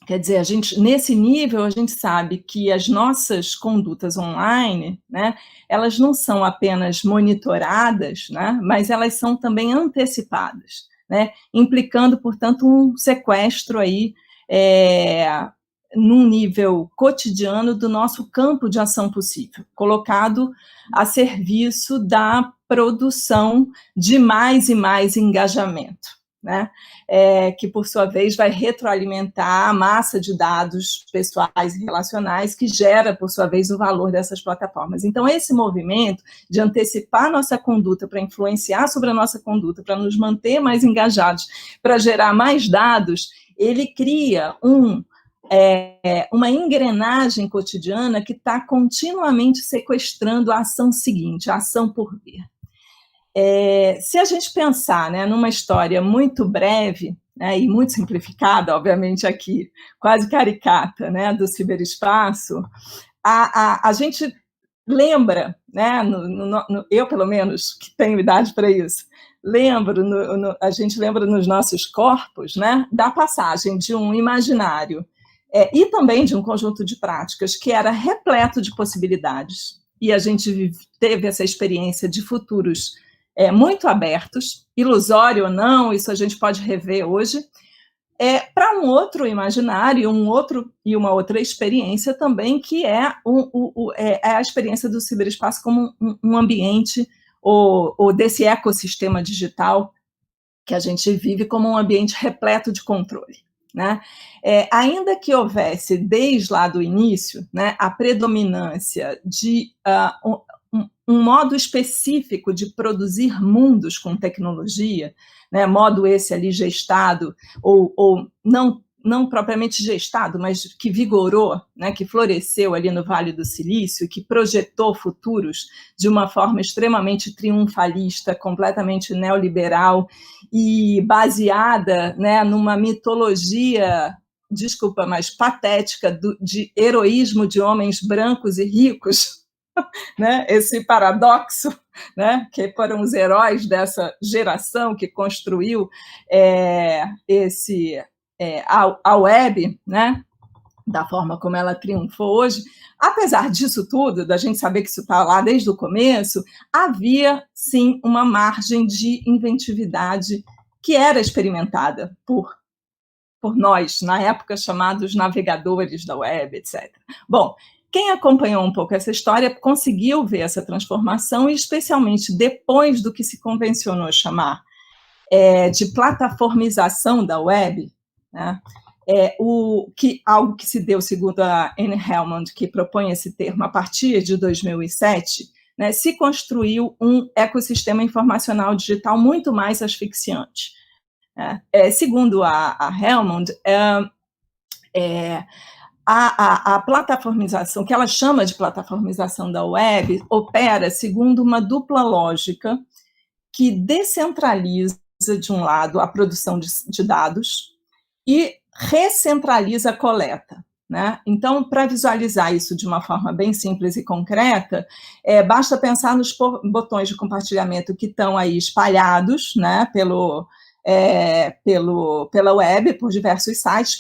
quer dizer, nesse nível, a gente sabe que as nossas condutas online, né, elas não são apenas monitoradas, né, mas elas são também antecipadas, né, implicando, portanto, um sequestro aí, num nível cotidiano do nosso campo de ação possível, colocado a serviço da produção de mais e mais engajamento, né? Que, por sua vez, vai retroalimentar a massa de dados pessoais e relacionais que gera, por sua vez, o valor dessas plataformas. Então, esse movimento de antecipar nossa conduta para influenciar sobre a nossa conduta, para nos manter mais engajados, para gerar mais dados, ele cria uma engrenagem cotidiana que está continuamente sequestrando a ação seguinte, a ação por vir. Se a gente pensar, né, numa história muito breve, né, e muito simplificada, obviamente aqui, quase caricata, né, do ciberespaço, a gente lembra, né, eu pelo menos, que tenho idade para isso, a gente lembra nos nossos corpos, né, da passagem de um imaginário e também de um conjunto de práticas que era repleto de possibilidades, e a gente teve essa experiência de futuros muito abertos, ilusório ou não, isso a gente pode rever hoje, para um outro imaginário, e uma outra experiência também, que é a experiência do ciberespaço como um ambiente, ou desse ecossistema digital que a gente vive como um ambiente repleto de controle, né? Ainda que houvesse, desde lá do início, né, a predominância de um modo específico de produzir mundos com tecnologia, né, modo esse ali gestado, ou não propriamente gestado, mas que vigorou, né, que floresceu ali no Vale do Silício, que projetou futuros de uma forma extremamente triunfalista, completamente neoliberal e baseada, né, numa mitologia, desculpa, mas patética, de heroísmo de homens brancos e ricos, né, esse paradoxo, né, que foram os heróis dessa geração que construiu a web, né, da forma como ela triunfou hoje. Apesar disso tudo, da gente saber que isso está lá desde o começo, havia, sim, uma margem de inventividade que era experimentada por nós, na época chamados navegadores da web, etc. Bom, quem acompanhou um pouco essa história conseguiu ver essa transformação, e especialmente depois do que se convencionou chamar de plataformização da web, né, algo que se deu, segundo a Anne Helmond, que propõe esse termo a partir de 2007, né, se construiu um ecossistema informacional digital muito mais asfixiante. Segundo a Helmond, a plataformização, que ela chama de plataformização da web, opera segundo uma dupla lógica que descentraliza, de um lado, a produção de dados e recentraliza a coleta, né? Então, para visualizar isso de uma forma bem simples e concreta, basta pensar nos botões de compartilhamento que estão aí espalhados, né, pela web, por diversos sites,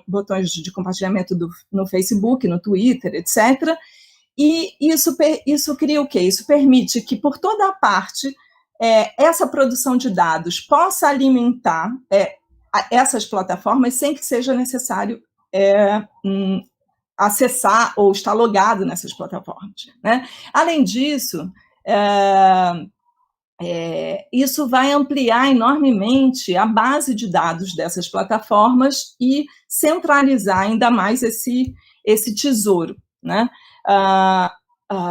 botões de compartilhamento no Facebook, no Twitter, etc. E isso cria o quê? Isso permite que, por toda a parte, essa produção de dados possa alimentar essas plataformas sem que seja necessário acessar ou estar logado nessas plataformas, né? Além disso, isso vai ampliar enormemente a base de dados dessas plataformas e centralizar ainda mais esse tesouro, né?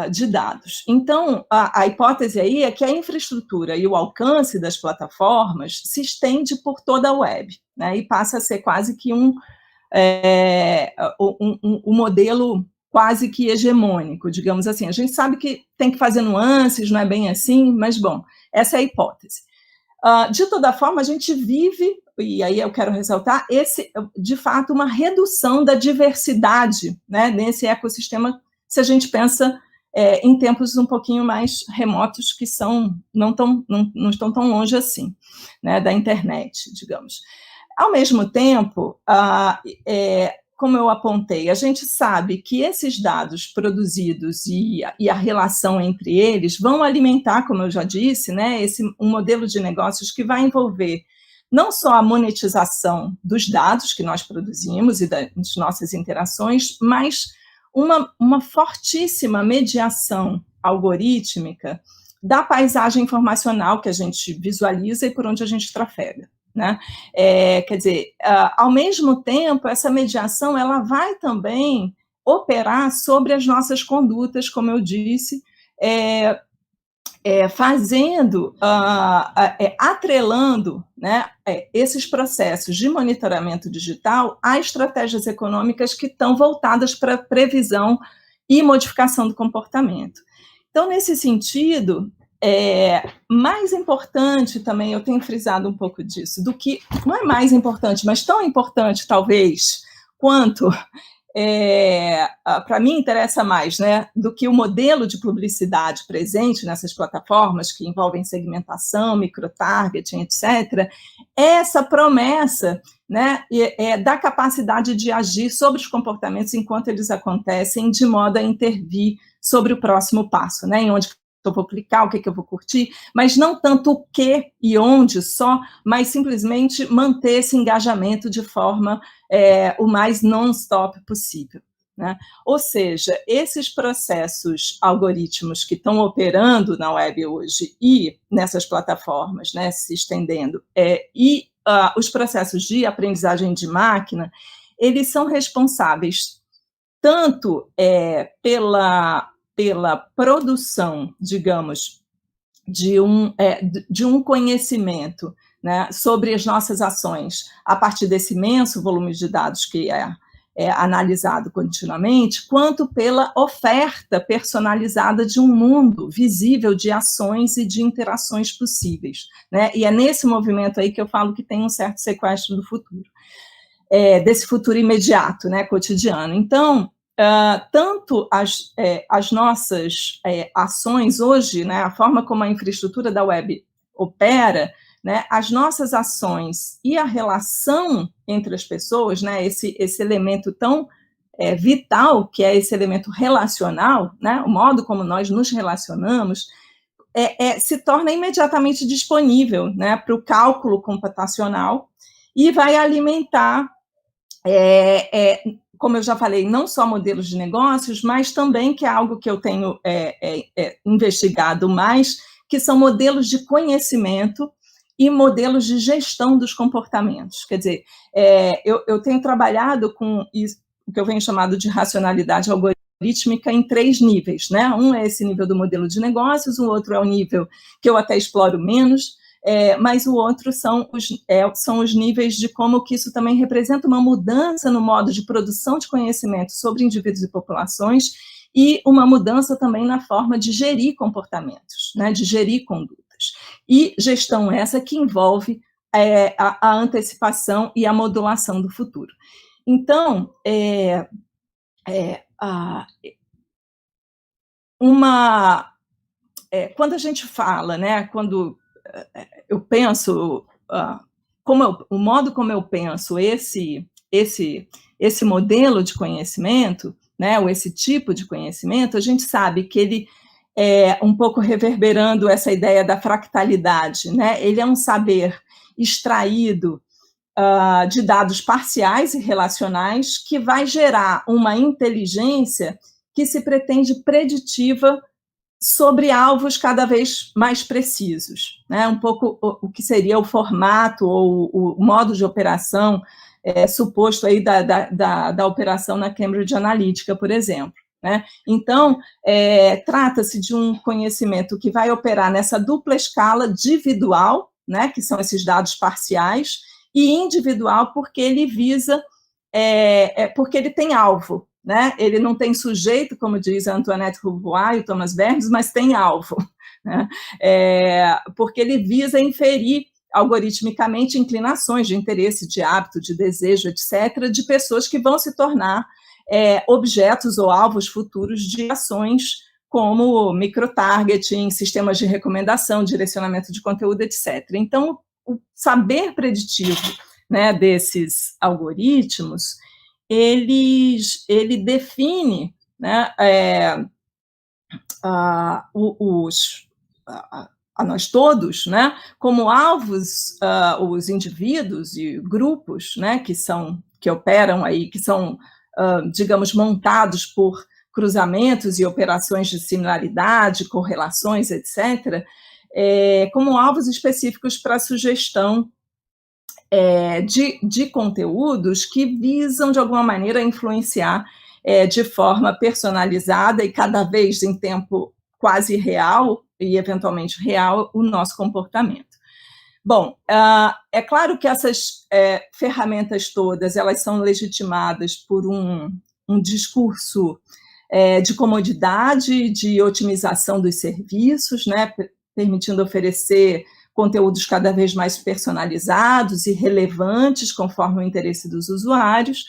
de dados. Então, a hipótese aí é que a infraestrutura e o alcance das plataformas se estende por toda a web, né, e passa a ser quase que um modelo quase que hegemônico, digamos assim. A gente sabe que tem que fazer nuances, não é bem assim, mas, bom, essa é a hipótese. De toda forma, a gente vive, e aí eu quero ressaltar, de fato, uma redução da diversidade, né, nesse ecossistema, se a gente pensa em tempos um pouquinho mais remotos, que não estão tão longe assim, né, da internet, digamos. Ao mesmo tempo, como eu apontei, a gente sabe que esses dados produzidos e a relação entre eles vão alimentar, como eu já disse, né, um modelo de negócios que vai envolver não só a monetização dos dados que nós produzimos e das nossas interações, mas uma fortíssima mediação algorítmica da paisagem informacional que a gente visualiza e por onde a gente trafega, né? Quer dizer, ao mesmo tempo, essa mediação ela vai também operar sobre as nossas condutas, como eu disse, atrelando, né, esses processos de monitoramento digital a estratégias econômicas que estão voltadas para previsão e modificação do comportamento. Então, nesse sentido, mais importante também, eu tenho frisado um pouco disso, do que, não é mais importante, mas tão importante, talvez, quanto, para mim interessa mais, né, do que o modelo de publicidade presente nessas plataformas, que envolvem segmentação, microtargeting, etc., essa promessa, né, da capacidade de agir sobre os comportamentos enquanto eles acontecem, de modo a intervir sobre o próximo passo, né, em onde eu vou clicar, o que eu vou curtir, mas não tanto o que e onde só, mas simplesmente manter esse engajamento de forma o mais non-stop possível, né? Ou seja, esses processos algoritmos que estão operando na web hoje e nessas plataformas, né, se estendendo, e os processos de aprendizagem de máquina, eles são responsáveis tanto pela produção, digamos, de um conhecimento, né, sobre as nossas ações, a partir desse imenso volume de dados que é analisado continuamente, quanto pela oferta personalizada de um mundo visível de ações e de interações possíveis, né? E é nesse movimento aí que eu falo que tem um certo sequestro do futuro, desse futuro imediato, né, cotidiano. Então, tanto as nossas ações hoje, né, a forma como a infraestrutura da web opera, né, as nossas ações e a relação entre as pessoas, né, esse elemento tão vital, que é esse elemento relacional, né, o modo como nós nos relacionamos, se torna imediatamente disponível, né, para o cálculo computacional e vai alimentar como eu já falei, não só modelos de negócios, mas também, que é algo que eu tenho investigado mais, que são modelos de conhecimento e modelos de gestão dos comportamentos. Quer dizer, eu tenho trabalhado com isso, o que eu venho chamado de racionalidade algorítmica em 3 níveis, né? Um é esse nível do modelo de negócios, o outro é o nível que eu até exploro menos, mas o outro são os níveis de como que isso também representa uma mudança no modo de produção de conhecimento sobre indivíduos e populações e uma mudança também na forma de gerir comportamentos, né, de gerir condutas. E gestão essa que envolve a antecipação e a modulação do futuro. Então, quando a gente fala, né, quando eu penso, o modo como eu penso esse modelo de conhecimento, né, ou esse tipo de conhecimento, a gente sabe que ele é um pouco reverberando essa ideia da fractalidade, né? Ele é um saber extraído de dados parciais e relacionais que vai gerar uma inteligência que se pretende preditiva sobre alvos cada vez mais precisos, né? Um pouco o que seria o formato ou o modo de operação suposto aí da operação na Cambridge Analytica, por exemplo, né? Então, trata-se de um conhecimento que vai operar nessa dupla escala individual, né, que são esses dados parciais, e individual porque ele visa, porque ele tem alvo, né? Ele não tem sujeito, como diz a Antoinette Rouvois e o Thomas Berns, mas tem alvo, né? Porque ele visa inferir algoritmicamente inclinações de interesse, de hábito, de desejo, etc., de pessoas que vão se tornar objetos ou alvos futuros de ações como microtargeting, sistemas de recomendação, direcionamento de conteúdo, etc. Então, o saber preditivo, né, desses algoritmos, ele define, né, a nós todos, né, como alvos, os indivíduos e grupos, né, que operam aí, que são, digamos, montados por cruzamentos e operações de similaridade, correlações, etc., como alvos específicos para sugestão de conteúdos que visam, de alguma maneira, influenciar de forma personalizada e cada vez em tempo quase real e, eventualmente, real, o nosso comportamento. Bom, é claro que essas ferramentas todas, elas são legitimadas por um discurso de comodidade, de otimização dos serviços, né, permitindo oferecer conteúdos cada vez mais personalizados e relevantes, conforme o interesse dos usuários,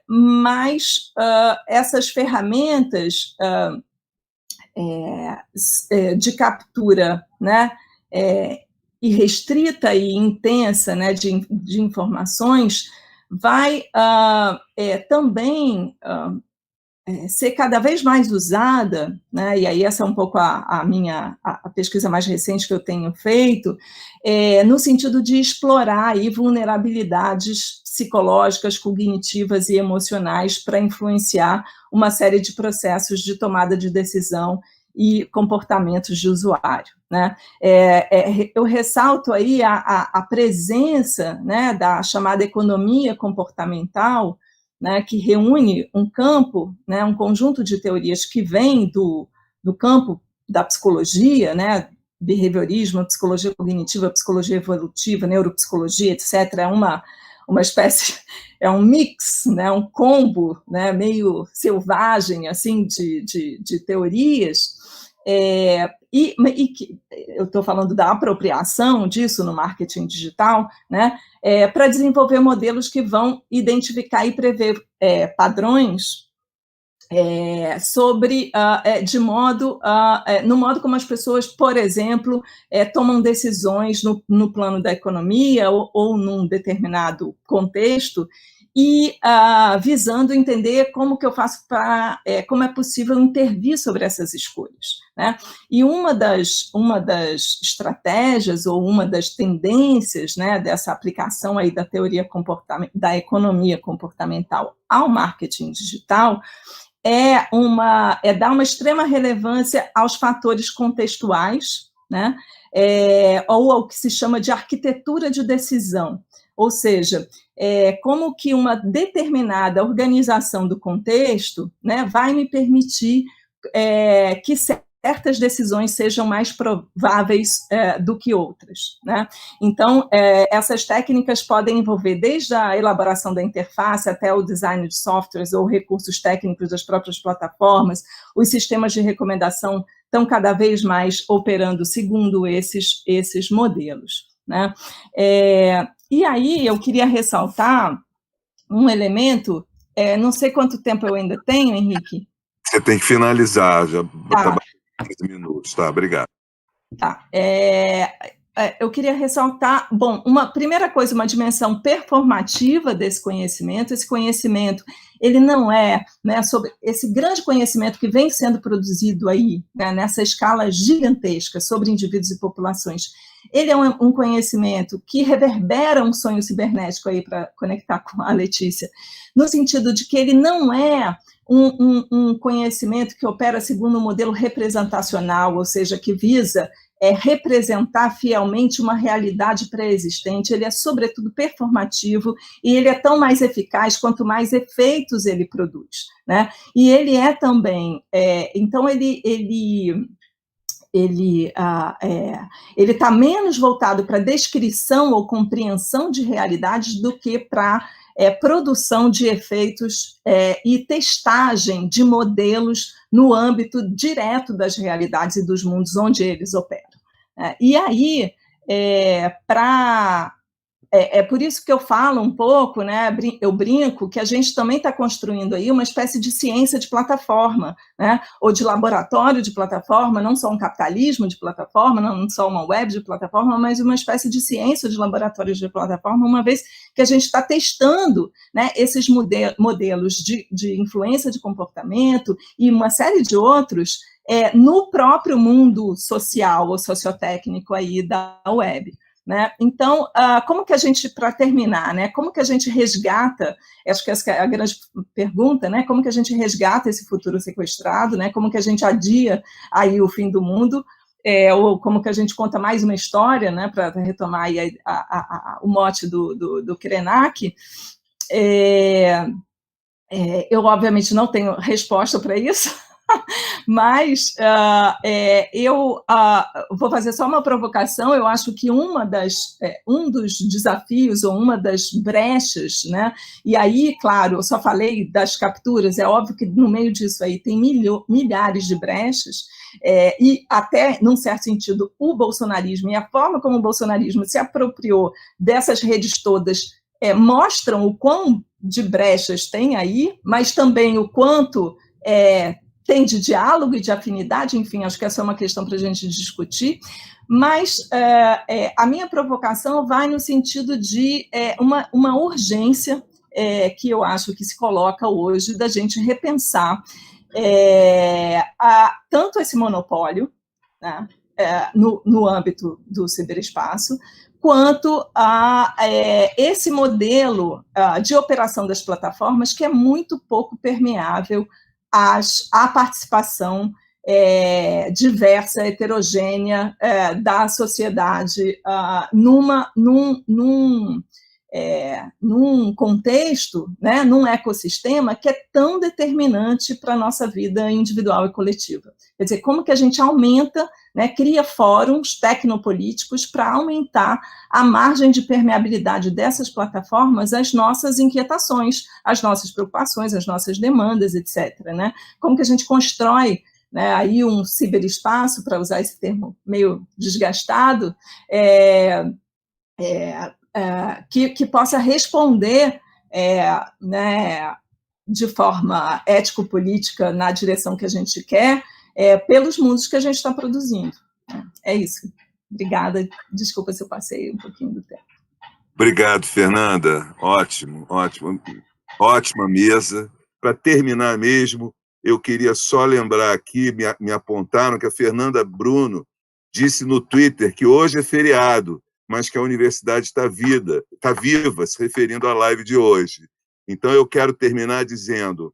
mas essas ferramentas de captura, né, irrestrita e intensa, né, de informações, vai também ser cada vez mais usada, né, e aí essa é um pouco a pesquisa mais recente que eu tenho feito, no sentido de explorar aí vulnerabilidades psicológicas, cognitivas e emocionais para influenciar uma série de processos de tomada de decisão e comportamentos de usuário, né? Eu ressalto aí a presença, né, da chamada economia comportamental, né, que reúne um campo, né, um conjunto de teorias que vem do campo da psicologia, né, behaviorismo, psicologia cognitiva, psicologia evolutiva, neuropsicologia, etc., uma espécie, um mix, né, um combo, né, meio selvagem, assim, de teorias, e que eu estou falando da apropriação disso no marketing digital, né, para desenvolver modelos que vão identificar e prever padrões sobre, no modo como as pessoas, por exemplo, tomam decisões no plano da economia ou num determinado contexto, e visando entender como que eu faço como é possível intervir sobre essas escolhas, né? E uma das estratégias ou uma das tendências, né, dessa aplicação aí da teoria da economia comportamental ao marketing digital é dar uma extrema relevância aos fatores contextuais, né, ou ao que se chama de arquitetura de decisão, ou seja, como que uma determinada organização do contexto, né, vai me permitir que certas decisões sejam mais prováveis do que outras, né? Então, essas técnicas podem envolver desde a elaboração da interface até o design de softwares ou recursos técnicos das próprias plataformas. Os sistemas de recomendação estão cada vez mais operando segundo esses modelos, né? E aí eu queria ressaltar um elemento, não sei quanto tempo eu ainda tenho, Henrique. Você tem que finalizar, já está 15 minutos, tá? Obrigado. Tá. Eu queria ressaltar, bom, uma primeira coisa, uma dimensão performativa desse conhecimento. Esse conhecimento, ele não né, sobre esse grande conhecimento que vem sendo produzido aí, né, nessa escala gigantesca sobre indivíduos e populações. Ele é um conhecimento que reverbera um sonho cibernético aí, para conectar com a Letícia, no sentido de que ele não é um conhecimento que opera segundo um modelo representacional, ou seja, que visa representar fielmente uma realidade pré-existente, ele é, sobretudo, performativo, e ele é tão mais eficaz quanto mais efeitos ele produz, né? E ele é também, então ele está menos voltado para descrição ou compreensão de realidades do que para produção de efeitos e testagem de modelos no âmbito direto das realidades e dos mundos onde eles operam. E aí, é por isso que eu falo um pouco, né, eu brinco que a gente também está construindo aí uma espécie de ciência de plataforma, né, ou de laboratório de plataforma, não só um capitalismo de plataforma, não só uma web de plataforma, mas uma espécie de ciência de laboratórios de plataforma, uma vez que a gente está testando, né, esses modelos de influência de comportamento e uma série de outros no próprio mundo social ou sociotécnico aí da web. Né? Então, como que a gente, para terminar, né, como que a gente resgata, acho que essa é a grande pergunta, né, como que a gente resgata esse futuro sequestrado, né, como que a gente adia aí o fim do mundo, ou como que a gente conta mais uma história, né, para retomar aí o mote do Krenak. Eu, obviamente, não tenho resposta para isso, mas eu vou fazer só uma provocação. Eu acho que um dos desafios ou uma das brechas, né, e aí, claro, eu só falei das capturas, é óbvio que no meio disso aí tem milhares de brechas, e até, num certo sentido, o bolsonarismo e a forma como o bolsonarismo se apropriou dessas redes todas mostram o quão de brechas tem aí, mas também o quanto tem de diálogo e de afinidade, enfim, acho que essa é uma questão para a gente discutir, mas a minha provocação vai no sentido de uma urgência que eu acho que se coloca hoje da gente repensar tanto esse monopólio, né, no âmbito do ciberespaço, quanto a esse modelo de operação das plataformas que é muito pouco permeável à participação diversa, heterogênea da sociedade num contexto, né, num ecossistema que é tão determinante para a nossa vida individual e coletiva. Quer dizer, como que a gente aumenta, né, cria fóruns tecnopolíticos para aumentar a margem de permeabilidade dessas plataformas às nossas inquietações, às nossas preocupações, às nossas demandas, etc. Né? Como que a gente constrói, né, aí um ciberespaço, para usar esse termo meio desgastado, que possa responder né, de forma ético-política na direção que a gente quer, pelos mundos que a gente está produzindo. É isso. Obrigada. Desculpa se eu passei um pouquinho do tempo. Obrigado, Fernanda. Ótimo, ótimo. Ótima mesa. Para terminar mesmo, eu queria só lembrar aqui, me apontaram que a Fernanda Bruno disse no Twitter que hoje é feriado, mas que a universidade está viva, se referindo à live de hoje. Então, eu quero terminar dizendo: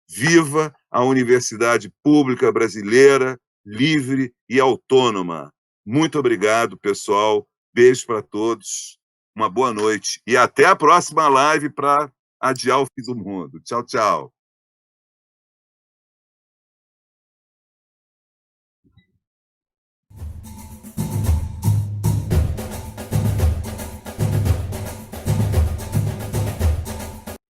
viva a Universidade Pública Brasileira, livre e autônoma. Muito obrigado, pessoal. Beijo para todos. Uma boa noite. E até a próxima live para adiar o fim do mundo. Tchau, tchau.